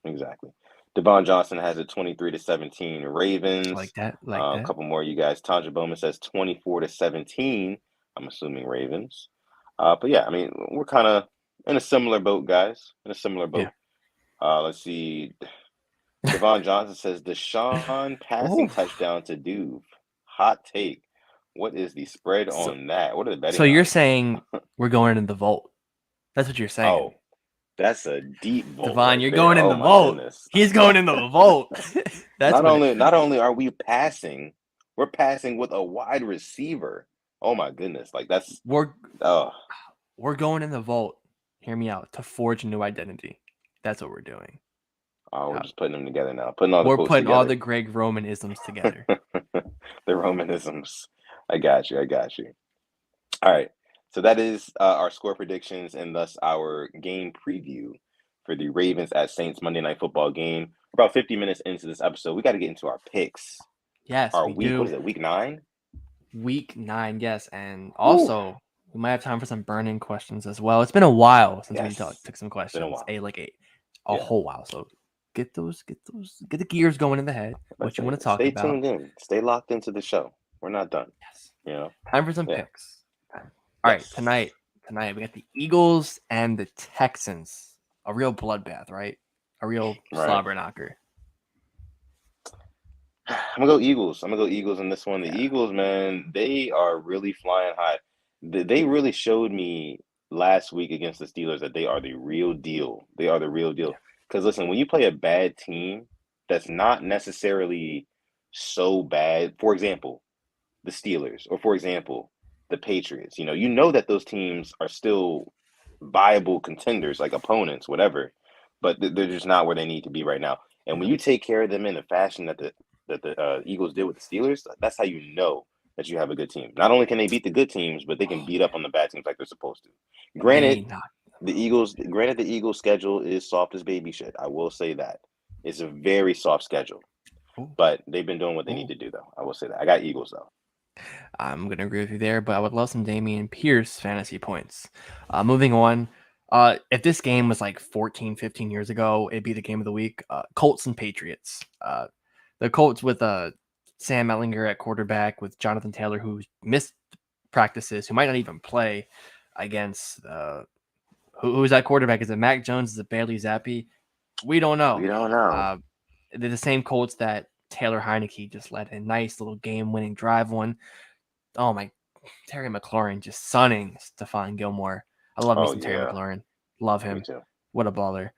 Exactly. Devon Johnson has a 23-17 Ravens. Like that. A couple more, you guys. Tanja Bowman says 24-17. I'm assuming Ravens. But yeah, I mean, we're kind of in a similar boat, guys. Yeah. Let's see. Devon Johnson says Deshaun passing touchdown to Duve. Hot take. What is the spread on that? What are the betting? So you're saying we're going in the vault? That's what you're saying. Oh, that's a deep vault. Devon, you're going in the vault. Goodness. He's going in the vault. Not only are we passing, we're passing with a wide receiver. Oh my goodness! Like we're going in the vault. Hear me out. To forge a new identity. That's what we're doing. Oh, we're just putting them together now. We're putting all the Greg Roman-isms together. The Roman-isms. I got you. All right. So that is our score predictions and thus our game preview for the Ravens at Saints Monday Night Football game. We're about 50 minutes into this episode. We got to get into our picks. Yes, what is it, week 9? Week 9, yes. And also, we might have time for some burning questions as well. It's been a while since we took some questions. A whole while. So get the gears going in the head. What you want to talk about. Stay tuned in. Stay locked into the show. We're not done. Yes. You know. Time for some Yeah. picks. All right, tonight we got the Eagles and the Texans. A real bloodbath, right? A real slobber knocker. I'm gonna go Eagles. I'm gonna go Eagles in this one. The Eagles, man, they are really flying high. They really showed me last week against the Steelers that they are the real deal. They are the real deal. Because listen, when you play a bad team that's not necessarily so bad, for example, the Steelers, or for example, the Patriots, you know that those teams are still viable contenders, like opponents, whatever, but they're just not where they need to be right now. And when you take care of them in the fashion that the Eagles did with the Steelers, that's how you know that you have a good team. Not only can they beat the good teams, but they can beat up on the bad teams like they're supposed to. Granted, the Eagles' schedule is soft as baby shit. I will say that. It's a very soft schedule. But they've been doing what they need to do, though. I will say that. I got Eagles, though. I'm going to agree with you there, but I would love some Dameon Pierce fantasy points. Moving on, if this game was like 14, 15 years ago, it'd be the game of the week. Colts and Patriots. The Colts with Sam Ellinger at quarterback, with Jonathan Taylor, who missed practices, who might not even play against who's that quarterback? Is it Mac Jones? Is it Bailey Zappi? We don't know. They're the same Colts that Taylor Heineke just led a nice little game-winning drive one. Oh my, Terry McLaurin just sunning Stephon Gilmore. I love me some Terry McLaurin. Love him. Me too. What a baller.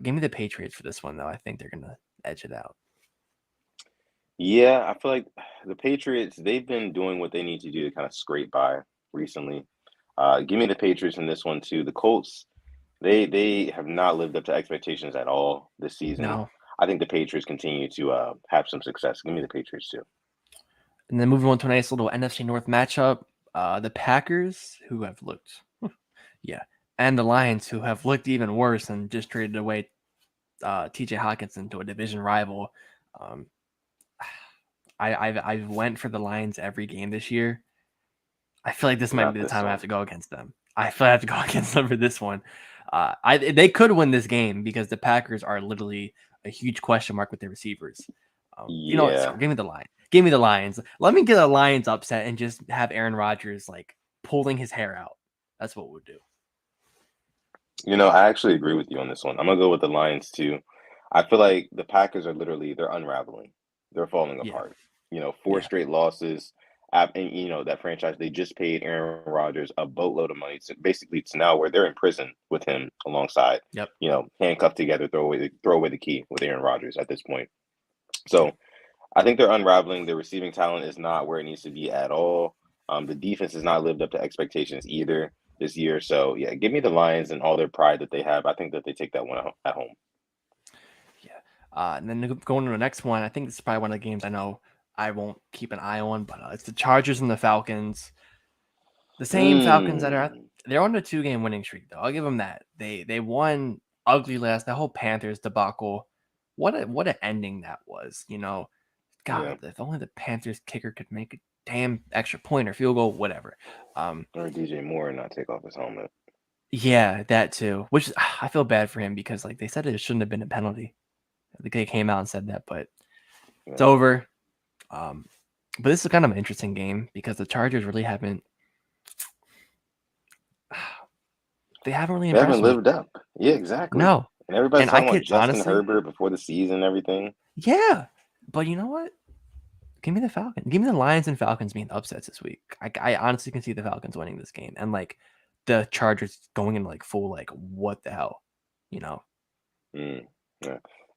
Give me the Patriots for this one, though. I think they're going to edge it out. Yeah, I feel like the Patriots, they've been doing what they need to do to kind of scrape by recently. Give me the Patriots in this one, too. The Colts, they have not lived up to expectations at all this season. No. I think the Patriots continue to have some success. Give me the Patriots, too. And then moving on to a nice little NFC North matchup, the Packers, who have looked, and the Lions, who have looked even worse and just traded away TJ Hawkinson to a division rival. I've went for the Lions every game this year. I feel like this might be the time I have to go against them. I feel like I have to go against them for this one. They could win this game because the Packers are literally a huge question mark with their receivers. You know what? So give me the Lions. Give me the Lions. Let me get a Lions upset and just have Aaron Rodgers like pulling his hair out. That's what we'll do. I actually agree with you on this one. I'm gonna go with the Lions too. I feel like the Packers are they're unraveling. They're falling apart. 4 straight losses. And that franchise, they just paid Aaron Rodgers a boatload of money to now where they're in prison with him alongside. Yep. Handcuffed together, throw away the key with Aaron Rodgers at this point. So I think they're unraveling. Their receiving talent is not where it needs to be at all. The defense has not lived up to expectations either this year. So yeah, give me the Lions and all their pride that they have. I think that they take that one at home. Yeah. And then going to the next one, I think this is probably one of the games I know I won't keep an eye on, but it's the Chargers and the Falcons. The same Falcons they're on a 2-game winning streak, though. I'll give them that. They won ugly last. The whole Panthers debacle. What an ending that was. God, if only the Panthers kicker could make a damn extra point or field goal, whatever. Or DJ Moore not take off his helmet. Yeah, that too. Which I feel bad for him because they said it shouldn't have been a penalty. They came out and said that, but it's over. But this is kind of an interesting game because the Chargers really haven't. They haven't really lived up. Yeah, exactly. No. And everybody's talking about Justin Herbert before the season and everything. Yeah. But you know what? Give me the Falcons. Give me the Lions and Falcons being upsets this week. I honestly can see the Falcons winning this game. And the Chargers going in full what the hell? Yeah.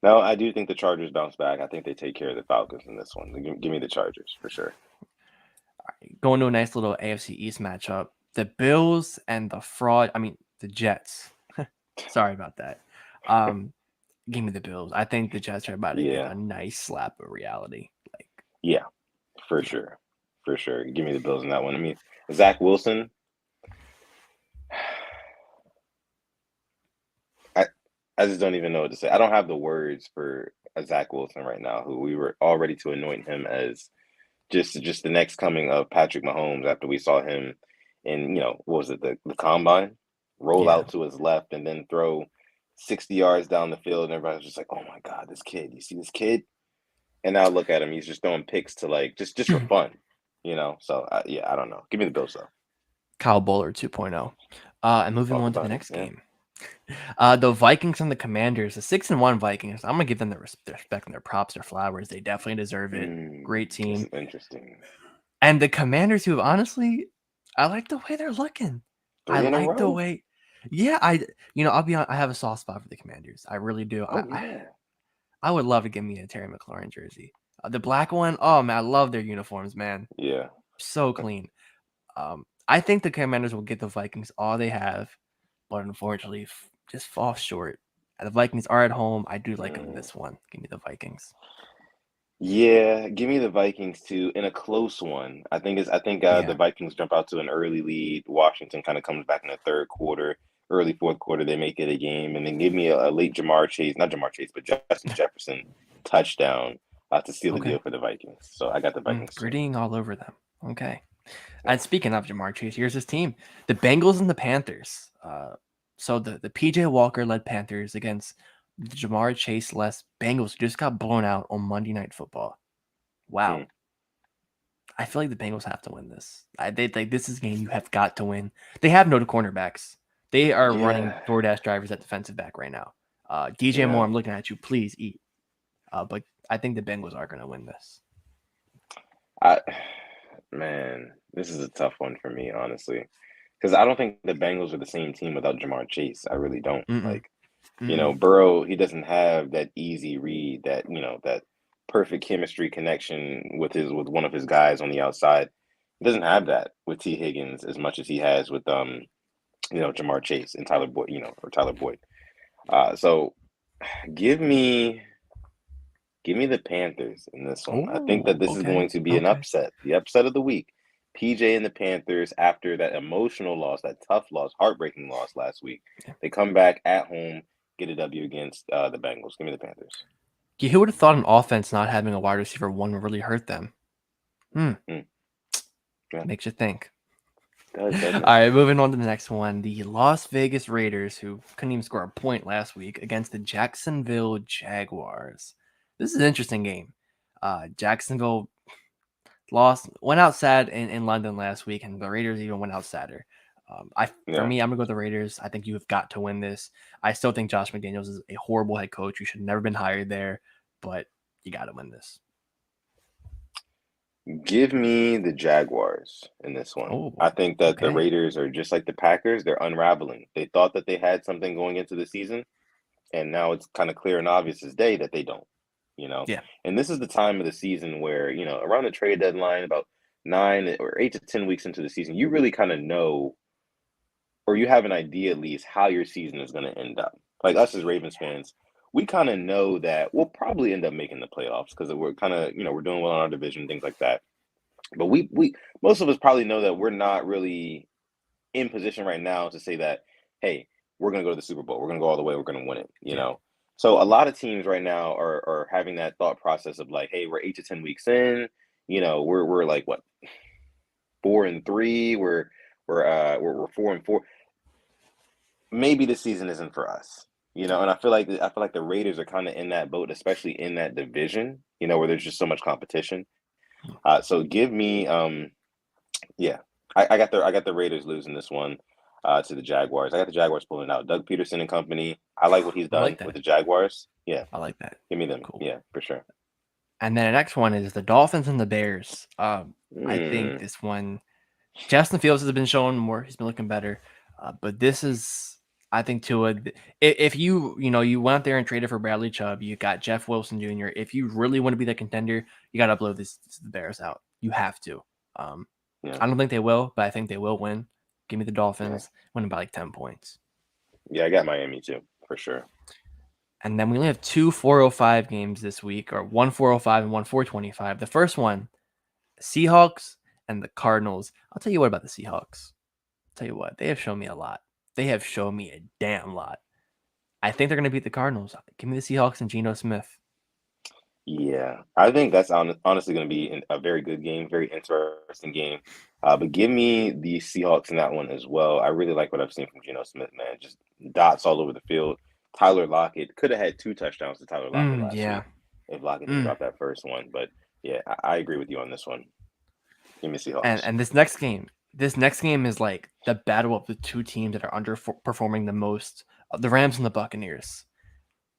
No, I do think the Chargers bounce back. I think they take care of the Falcons in this one. Give me the Chargers for sure. All right, going to a nice little AFC East matchup. The Bills and the Jets. Sorry about that. Give me the Bills. I think the Jets are about to get a nice slap of reality. Yeah, for sure. For sure. Give me the Bills in that one. Zach Wilson. I just don't even know what to say. I don't have the words for Zach Wilson right now, who we were all ready to anoint him as just the next coming of Patrick Mahomes after we saw him in, what was it, the combine, roll out to his left and then throw 60 yards down the field. And everybody was just like, oh my God, this kid, you see this kid? And now look at him. He's just throwing picks to just for fun. So yeah, I don't know. Give me the Bills though. Kyle Bowler 2.0. And moving Talk on to the about it. next Yeah. game. The Vikings and the Commanders, the 6-1 Vikings. I'm gonna give them their respect and their props, their flowers. They definitely deserve it. Great This team. is interesting. And the Commanders, who honestly, I like the way they're looking. I 3 in a like the row. way. Yeah, I'll be honest. I have a soft spot for the Commanders. I really do. Oh man. I would love to give me a Terry McLaurin jersey. The black one. Oh man, I love their uniforms, man. Yeah. So clean. I think the Commanders will get the Vikings all they have, but unfortunately, just fall short. The Vikings are at home. I do like them this one. Give me the Vikings. Yeah, give me the Vikings too in a close one. I think the Vikings jump out to an early lead. Washington kind of comes back in the third quarter, early fourth quarter. They make it a game, and then give me a late not Jamar Chase, but Justin Jefferson touchdown to seal the deal for the Vikings. So I got the Vikings too. Grittying all over them. Okay. Yeah. And speaking of Jamar Chase, here's his team: the Bengals and the Panthers. So the PJ Walker led Panthers against the Jamar Chase less Bengals, who just got blown out on Monday Night Football. Wow. I feel like the Bengals have to win this. This is a game you have got to win. They have no cornerbacks. They are running DoorDash drivers at defensive back right now. DJ Moore, I'm looking at you. Please eat. But I think the Bengals are going to win this. Man, this is a tough one for me, honestly, because I don't think the Bengals are the same team without Jamar Chase. I really don't. Burrow, he doesn't have that easy read, that perfect chemistry connection with one of his guys on the outside. He doesn't have that with T. Higgins as much as he has with Jamar Chase and Tyler Boyd, or Tyler Boyd. So give me the Panthers in this one. I think that this is going to be an upset, the upset of the week. PJ and the Panthers, after that emotional loss, that tough loss, heartbreaking loss last week, they come back at home, get a W against the Bengals. Give me the Panthers. Yeah, who would have thought an offense not having a wide receiver one would really hurt them? Makes you think. All right, moving on to the next one. The Las Vegas Raiders, who couldn't even score a point last week, against the Jacksonville Jaguars. This is an interesting game. Jacksonville went out sad in London last week, and the Raiders even went out sadder. For me, I'm going to go with the Raiders. I think you have got to win this. I still think Josh McDaniels is a horrible head coach. You should have never been hired there, but you got to win this. Give me the Jaguars in this one. I think that the Raiders are just like the Packers. They're unraveling. They thought that they had something going into the season, and now it's kind of clear and obvious as day that they don't. Yeah. And this is the time of the season where, around the trade deadline, about 9 or 8 to 10 weeks into the season, you really kind of know, or you have an idea at least, how your season is going to end up. Like us as Ravens fans, we kind of know that we'll probably end up making the playoffs because we're kind of, we're doing well in our division, things like that. But we most of us probably know that we're not really in position right now to say that, hey, we're going to go to the Super Bowl. We're going to go all the way. We're going to win it, you know? So a lot of teams right now are having that thought process of like, hey, we're 8 to 10 weeks in, we're like what, 4-3, we're 4-4. Maybe the season isn't for us, and I feel like the Raiders are kind of in that boat, especially in that division, where there's just so much competition. So give me, I got the Raiders losing this one to the Jaguars. I got the Jaguars pulling out. Doug Peterson and company. I like what he's done with the Jaguars. Yeah, I like that. Give me them. Cool. Yeah, for sure. And then the next one is the Dolphins and the Bears. I think this one, Justin Fields has been showing more. He's been looking better. But this is, I think, if you went out there and traded for Bradley Chubb, you got Jeff Wilson Jr. If you really want to be the contender, you got to blow the Bears out. You have to. I don't think they will, but I think they will win. Give me the Dolphins, winning by like 10 points. Yeah, I got Miami too, for sure. And then we only have 2 405 games this week, or 1 405 and 1 425. The first one, Seahawks and the Cardinals. I'll tell you what about the Seahawks. Tell you what, they have shown me a lot. They have shown me a damn lot. I think they're going to beat the Cardinals. Give me the Seahawks and Geno Smith. Yeah, I think that's honestly going to be a very good game, very interesting game. But give me the Seahawks in that one as well. I really like what I've seen from Geno Smith, man. Just dots all over the field. Tyler Lockett could have had 2 touchdowns to Tyler Lockett last week if Lockett didn't drop that first one. But yeah, I agree with you on this one. Give me Seahawks. And this next game is like the battle of the two teams that are underperforming the most, the Rams and the Buccaneers.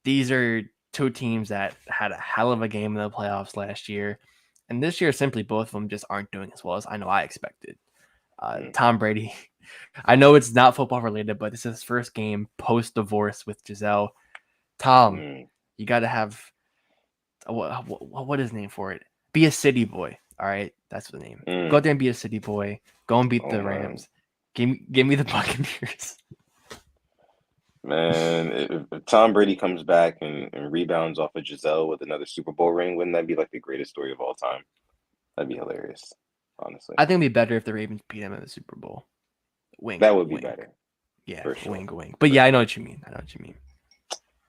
These are two teams that had a hell of a game in the playoffs last year. And this year, simply both of them just aren't doing as well as I know I expected. Tom Brady, I know it's not football related, but this is his first game post-divorce with Giselle. Tom, you got to have, what is the name for it? Be a city boy. All right, that's the name. Go out there and be a city boy. Go and beat the Rams. Give me the Buccaneers. Man, if Tom Brady comes back and rebounds off of Giselle with another Super Bowl ring, wouldn't that be like the greatest story of all time? That'd be hilarious, honestly. I think it'd be better if the Ravens beat him in the Super Bowl. Wink. That would be wink. better. Yeah, for sure. Wink. But yeah, I know what you mean.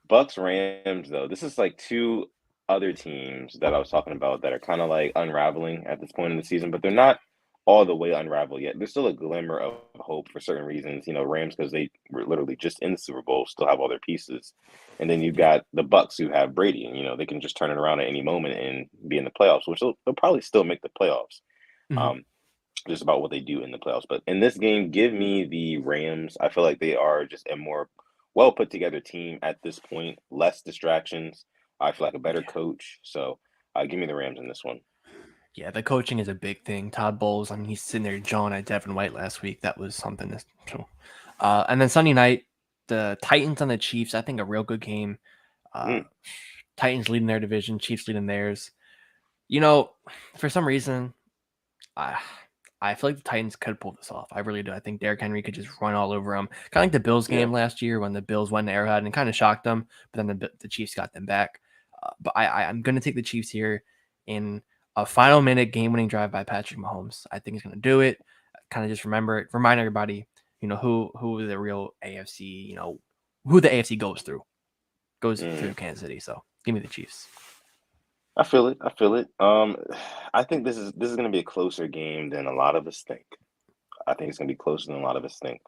Bucks Rams, though, this is like two other teams that I was talking about that are kind of like unraveling at this point in the season, but they're not all the way unraveled yet. There's still a glimmer of hope for certain reasons. You know, Rams, because they were literally just in the Super Bowl, still have all their pieces. And then you've got the Bucks who have Brady, and, you know, they can just turn it around at any moment and be in the playoffs, which they'll probably still make the playoffs. Just about what they do in the playoffs. But in this game, give me the Rams. I feel like they are just a more well put together team at this point, less distractions. I feel like a better coach. So give me the Rams in this one. Yeah, the coaching is a big thing. Todd Bowles, I mean, he's sitting there jawing at Devin White last week. That was something. And then Sunday night, the Titans and the Chiefs, I think a real good game. Titans leading their division, Chiefs leading theirs. You know, for some reason, I feel like the Titans could pull this off. I really do. I think Derrick Henry could just run all over them. Kind of like the Bills game last year when the Bills went to Arrowhead and kind of shocked them, but then the Chiefs got them back. But I'm going to take the Chiefs here in a final minute game-winning drive by Patrick Mahomes. I think he's going to do it. Kind of just remind everybody, you know, who the real AFC, you know, who the AFC goes through Kansas City. So give me the Chiefs. I feel it. I think this is going to be a closer game than a lot of us think. I think it's going to be closer than a lot of us think.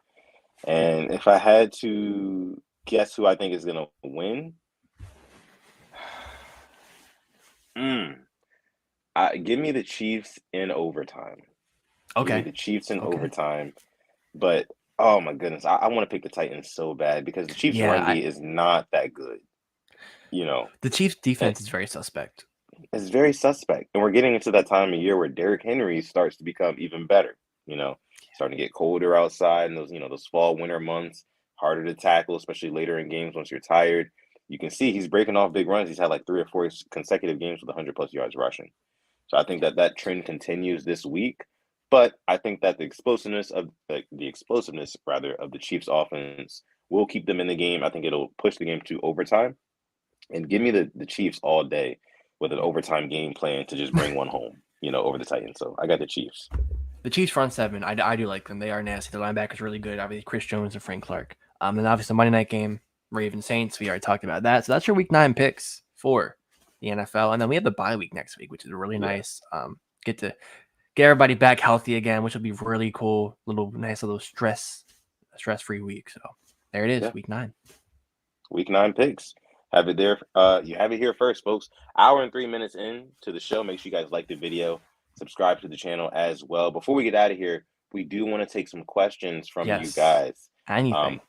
And if I had to guess who I think is going to win, give me the Chiefs in overtime. Okay. Give me the Chiefs in overtime. But, oh my goodness, I want to pick the Titans so bad because the Chiefs' run D is not that good. You know, the Chiefs' defense is very suspect. It's very suspect. And we're getting into that time of year where Derrick Henry starts to become even better, you know, starting to get colder outside and those, you know, those fall, winter months, harder to tackle, especially later in games once you're tired. You can see he's breaking off big runs. He's had like 3 or 4 consecutive games with 100+ yards rushing. So I think that trend continues this week. But I think that the explosiveness of the Chiefs offense will keep them in the game. I think it'll push the game to overtime. And give me the Chiefs all day with an overtime game plan to just bring one home, you know, over the Titans. So I got the Chiefs. The Chiefs front seven, I do like them. They are nasty. Their linebackers really good. Obviously, Chris Jones and Frank Clark. Then obviously Monday night game, Ravens Saints. We already talked about that. So that's your week 9 picks for the NFL. And then we have the bye week next week, which is really nice. Get to get everybody back healthy again, which will be really cool. Nice little stress-free week. So there it is, week 9. Week 9 picks. Have it there. You have it here first, folks. Hour and 3 minutes in to the show. Make sure you guys like the video, subscribe to the channel as well. Before we get out of here, we do want to take some questions from you guys. Anything.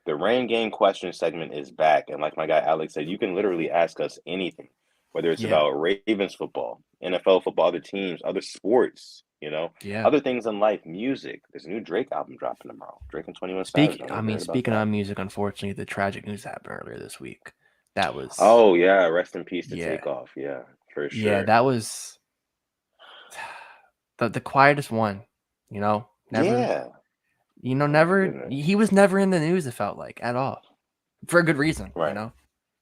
The ReignGang question segment is back, and like my guy Alex said, you can literally ask us anything, whether it's about Ravens football, NFL football, other teams, other sports, you know, other things in life, music. There's a new Drake album dropping tomorrow. Drake and 21 Savage. Speaking of music, unfortunately, the tragic news happened earlier this week. That was rest in peace to TAKEOFF. Yeah, for sure. Yeah, that was the quietest one, you know. Never he was never in the news, it felt like, at all. For a good reason, you know.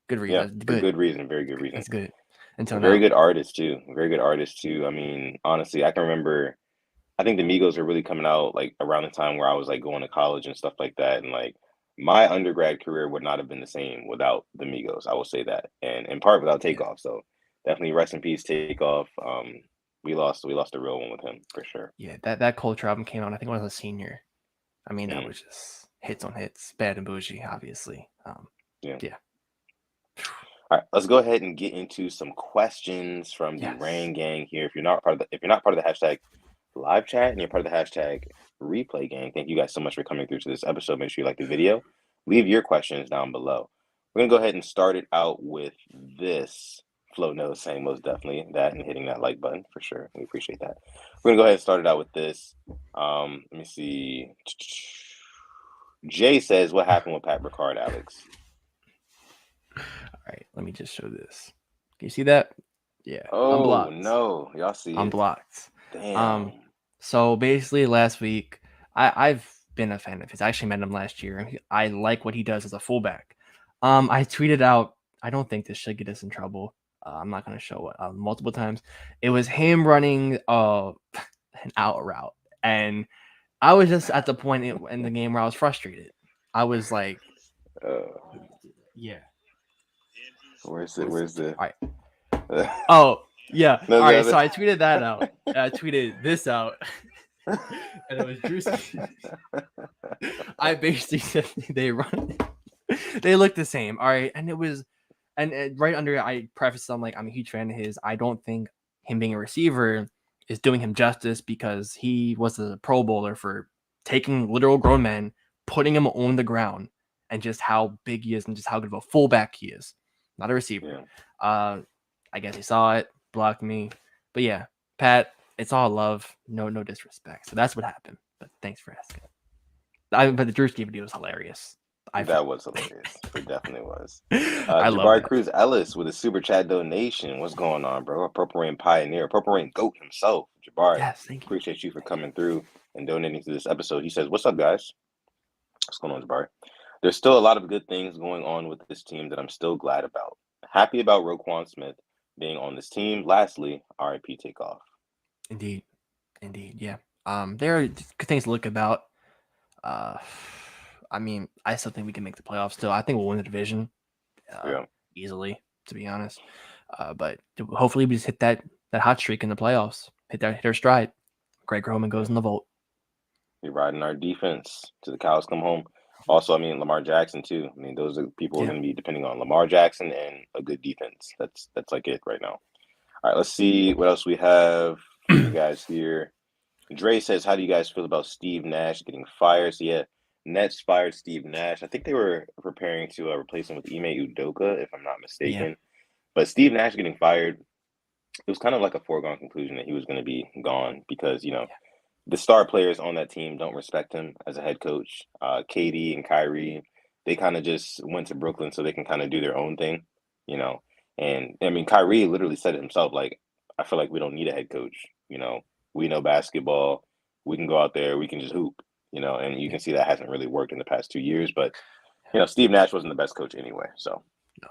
Good reason. Yeah, good reason, very good reason. That's good. Very good artist too. Very good artist too. I mean, honestly, I can remember I think the Migos were really coming out like around the time where I was like going to college and stuff like that. And like my undergrad career would not have been the same without the Migos. I will say that. And in part without TAKEOFF. So definitely rest in peace, TAKEOFF. We lost a real one with him for sure. Yeah, that Culture album came out, I think when I was a senior. I mean, that was just hits on hits. Bad and Bougie, obviously. Yeah. All right, let's go ahead and get into some questions from the ReignGang here. If you're not part of the hashtag live chat and you're part of the hashtag replay gang. Thank you guys so much for coming through to this episode. Make sure you like the video. Leave your questions down below. We're going to go ahead and start it out with this. Flo knows saying most definitely that and hitting that like button for sure. We appreciate that. We're going to go ahead and start it out with this. Let me see. Jay says, what happened with Pat Ricard, Alex? All right, let me just show this. Can you see that? Yeah. Oh, no. Y'all see it? I'm blocked. Damn. So basically last week, I've been a fan of his. I actually met him last year. I like what he does as a fullback. I tweeted out, I don't think this should get us in trouble. I'm not going to show it multiple times. It was him running an out route. And I was just at the point in the game where I was frustrated. I was like, yeah. Where's it? All right. Oh, yeah. No, all right. So I tweeted that out. I tweeted this out. And it was Drewski. I basically said they run. They look the same. All right. And it was, and right under it, I prefaced, I'm like, I'm a huge fan of his. I don't think him being a receiver is doing him justice because he was a Pro Bowler for taking literal grown men, putting him on the ground, and just how big he is and just how good of a fullback he is. Not a receiver. Yeah. I guess he saw it, blocked me. But yeah, Pat, it's all love, no disrespect. So that's what happened. But thanks for asking. But the Drewski video was hilarious. That was hilarious. It definitely was. I love Jabari that. Cruz Ellis with a super chat donation. What's going on, bro? A Purple Rain pioneer, Purple Rain goat himself. Jabari, yes, thank you. Appreciate you for coming through and donating to this episode. He says, "What's up, guys? What's going on, Jabari? There's still a lot of good things going on with this team that I'm still glad about. Happy about Roquan Smith being on this team. Lastly, RIP Takeoff." Indeed, yeah. There are good things to look about. I mean, I still think we can make the playoffs. Still, I think we'll win the division easily, to be honest. But hopefully, we just hit that hot streak in the playoffs. Hit our stride. Greg Roman goes in the vault. We're riding our defense to the cows come home. Also, I mean, Lamar Jackson too. I mean, those are people going to be depending on Lamar Jackson and a good defense. That's like it right now. All right, let's see what else we have for you guys here. Dre says, "How do you guys feel about Steve Nash getting fired?" So yeah, Nets fired Steve Nash. I think they were preparing to replace him with Ime Udoka, if I'm not mistaken. Yeah. But Steve Nash getting fired, it was kind of like a foregone conclusion that he was going to be gone because, you know, the star players on that team don't respect him as a head coach. KD and Kyrie, they kind of just went to Brooklyn so they can kind of do their own thing, you know. And, I mean, Kyrie literally said it himself, like, I feel like we don't need a head coach, you know. We know basketball. We can go out there. We can just hoop, you know, and you can see that hasn't really worked in the past 2 years. But, you know, Steve Nash wasn't the best coach anyway, so. No.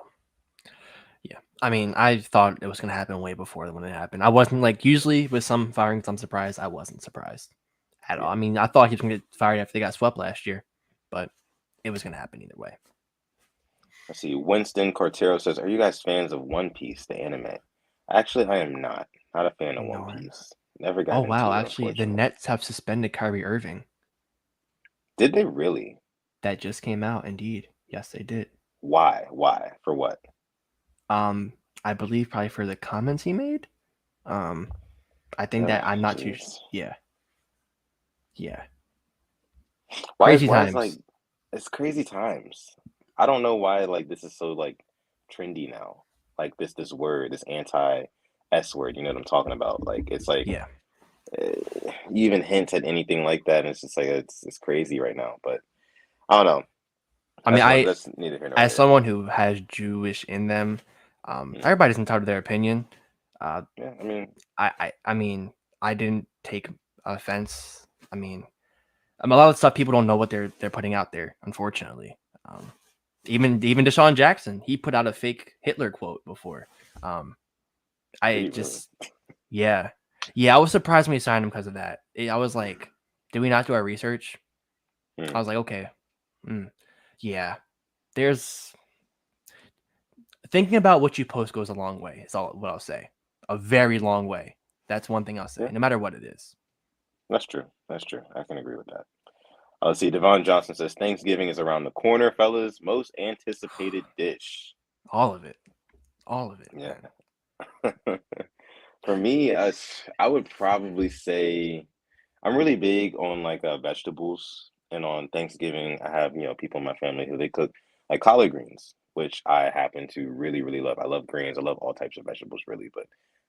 Yeah. I mean, I thought it was going to happen way before when it happened. I wasn't like, usually with some firings, I'm surprised. I wasn't surprised at all. I mean, I thought he was going to get fired after they got swept last year, but it was going to happen either way. Let's see. Winston Cortero says, "Are you guys fans of One Piece, the anime?" Actually, I am not. Not a fan of One Piece. Never got into it. Oh, wow. Actually, the Nets have suspended Kyrie Irving. Did they really? That just came out, indeed. Yes, they did. Why? For what? I believe probably for the comments he made. I think that I'm not too sure. Yeah. Crazy times. It's crazy times. I don't know why like this is so like trendy now. Like this word, this anti-S word, you know what I'm talking about? Like it's like you even hint at anything like that, and it's just like it's crazy right now. But I don't know. I mean, that's neither here nor as someone who has Jewish in them, everybody's entitled to their opinion. I mean, I didn't take offense. I mean, a lot of stuff people don't know what they're putting out there, unfortunately. Even Deshaun Jackson, he put out a fake Hitler quote before. I was surprised when we signed him because of that. I was like, did we not do our research? I was like, okay. Yeah. There's thinking about what you post goes a long way. Is all what I'll say. A very long way. That's one thing I'll say, no matter what it is. That's true. I can agree with that. Let's see. Devon Johnson says, "Thanksgiving is around the corner, fellas. Most anticipated dish." All of it. Yeah. For me, I would probably say I'm really big on like vegetables, and on Thanksgiving I have people in my family who they cook like collard greens, which I happen to really really love. I love greens. I love all types of vegetables really, but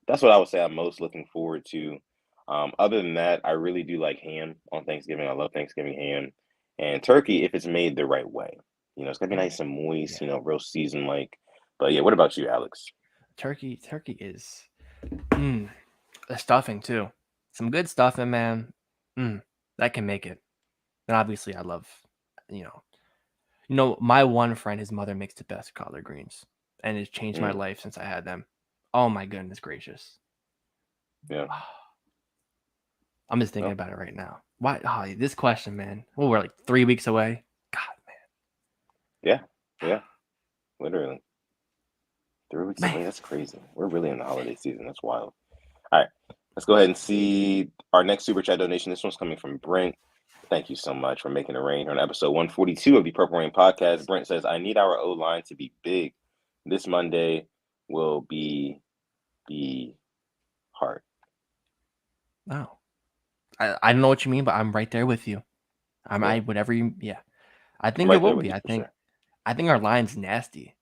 that's what I would say I'm most looking forward to. Other than that, I really do like ham on Thanksgiving. I love Thanksgiving ham and turkey if it's made the right way. It's gonna be nice and moist. Yeah. Real seasoned like. But yeah, what about you, Alex? Turkey is the stuffing too. Some good stuffing, man. That can make it. And obviously, I love, you my one friend, his mother makes the best collard greens, and it's changed my life since I had them. Oh my goodness gracious! Yeah, I'm just thinking about it right now. Why? Oh, this question, man. Well, we're like 3 weeks away. God, man. Yeah, literally 3 weeks away. That's crazy. We're really in the holiday season. That's wild. All right, let's go ahead and see our next super chat donation. This one's coming from Brent. Thank you so much for making it rain here on episode 142 of the Purple Rain podcast. Brent says, I need our O-line to be big. This Monday will be hard. No. I don't know what you mean, but I'm right there with you. Whatever you, yeah. I think it will be. I think our line's nasty.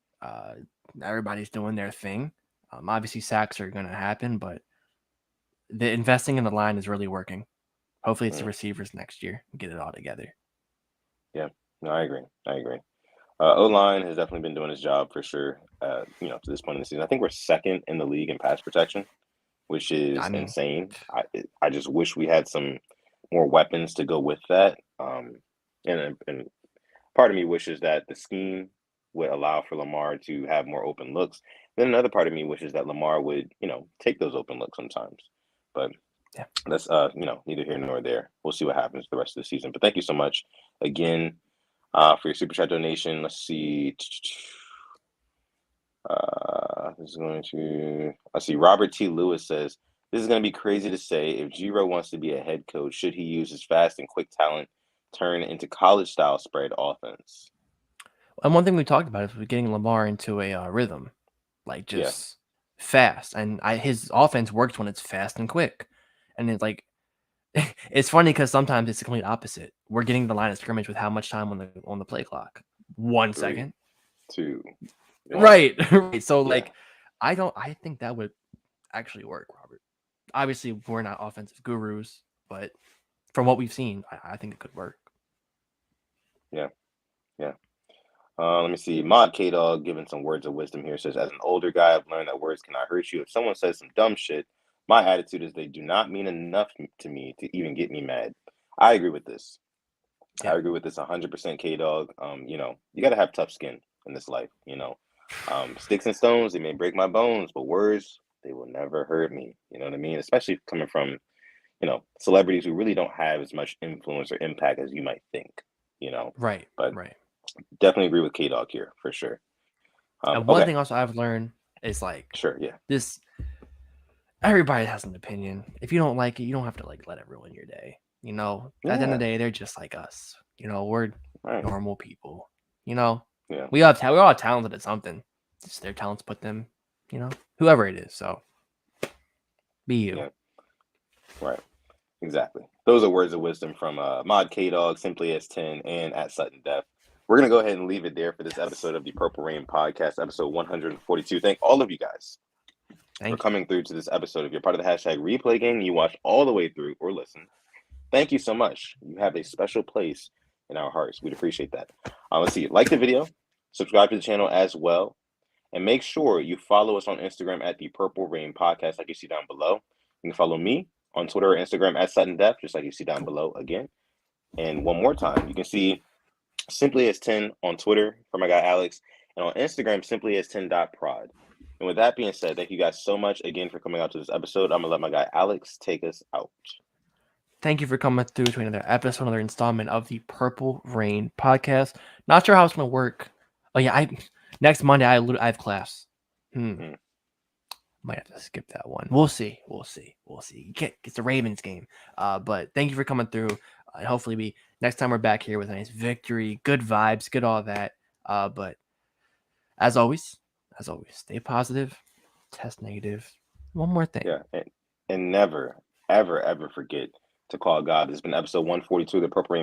Everybody's doing their thing. Obviously, sacks are going to happen, but the investing in the line is really working. Hopefully, it's the receivers next year and get it all together. Yeah, no, I agree. O-line has definitely been doing his job for sure. To this point in the season, I think we're second in the league in pass protection, which is insane. I just wish we had some more weapons to go with that. And part of me wishes that the scheme would allow for Lamar to have more open looks. Then another part of me wishes that Lamar would, take those open looks sometimes. But that's neither here nor there. We'll see what happens the rest of the season. But thank you so much again for your super chat donation. Let's see. I see Robert T. Lewis says, this is going to be crazy to say. If Giro wants to be a head coach, should he use his fast and quick talent turn into college-style spread offense? And one thing we talked about is getting Lamar into a rhythm, like just fast. And his offense works when it's fast and quick. And it's like, it's funny because sometimes it's the complete opposite. We're getting the line of scrimmage with how much time on the play clock? 1 second, 2, 1. Right. So I think that would actually work, Robert. Obviously, we're not offensive gurus, but from what we've seen, I think it could work. Yeah. Let me see. Mod K-Dog giving some words of wisdom here says, as an older guy, I've learned that words cannot hurt you. If someone says some dumb shit, my attitude is they do not mean enough to me to even get me mad. I agree with this. I agree with this 100%, K-Dog. You got to have tough skin in this life, Sticks and stones, they may break my bones, but words, they will never hurt me. You know what I mean? Especially coming from, celebrities who really don't have as much influence or impact as you might think, Right. But right. Definitely agree with K-Dog here, for sure. And one thing also I've learned is this. Everybody has an opinion. If you don't like it, you don't have to let it ruin your day. At the end of the day, they're just like us. We're normal people. Yeah. We're all talented at something. Just their talents put them, whoever it is. So be you. Yeah. Right. Exactly. Those are words of wisdom from Mod K-Dog, Simply S10, and at Sutton Def. We're going to go ahead and leave it there for this episode of the Purple Rain Podcast, episode 142. Thank all of you guys for coming through to this episode. If you're part of the hashtag Replay Gang, you watch all the way through or listen. Thank you so much. You have a special place in our hearts. We'd appreciate that. Let's see. Like the video, subscribe to the channel as well, and make sure you follow us on Instagram at the Purple Rain Podcast, like you see down below. You can follow me on Twitter or Instagram at Sutton Def, just like you see down below again. And one more time, you can see Simply S10 on Twitter for my guy Alex, and on Instagram, Simply S10.prod. And with that being said, thank you guys so much again for coming out to this episode. I'm going to let my guy Alex take us out. Thank you for coming through to another episode, another installment of the Purple Rain Podcast. Not sure how it's going to work. Oh, yeah, next Monday, I have class. Might have to skip that one. We'll see. It's the Ravens game. But thank you for coming through. And hopefully next time we're back here with a nice victory, good vibes, good all that. But as always, stay positive, test negative. One more thing. Yeah, and never, ever, ever forget to call God. This has been episode 142 of the Purple Rain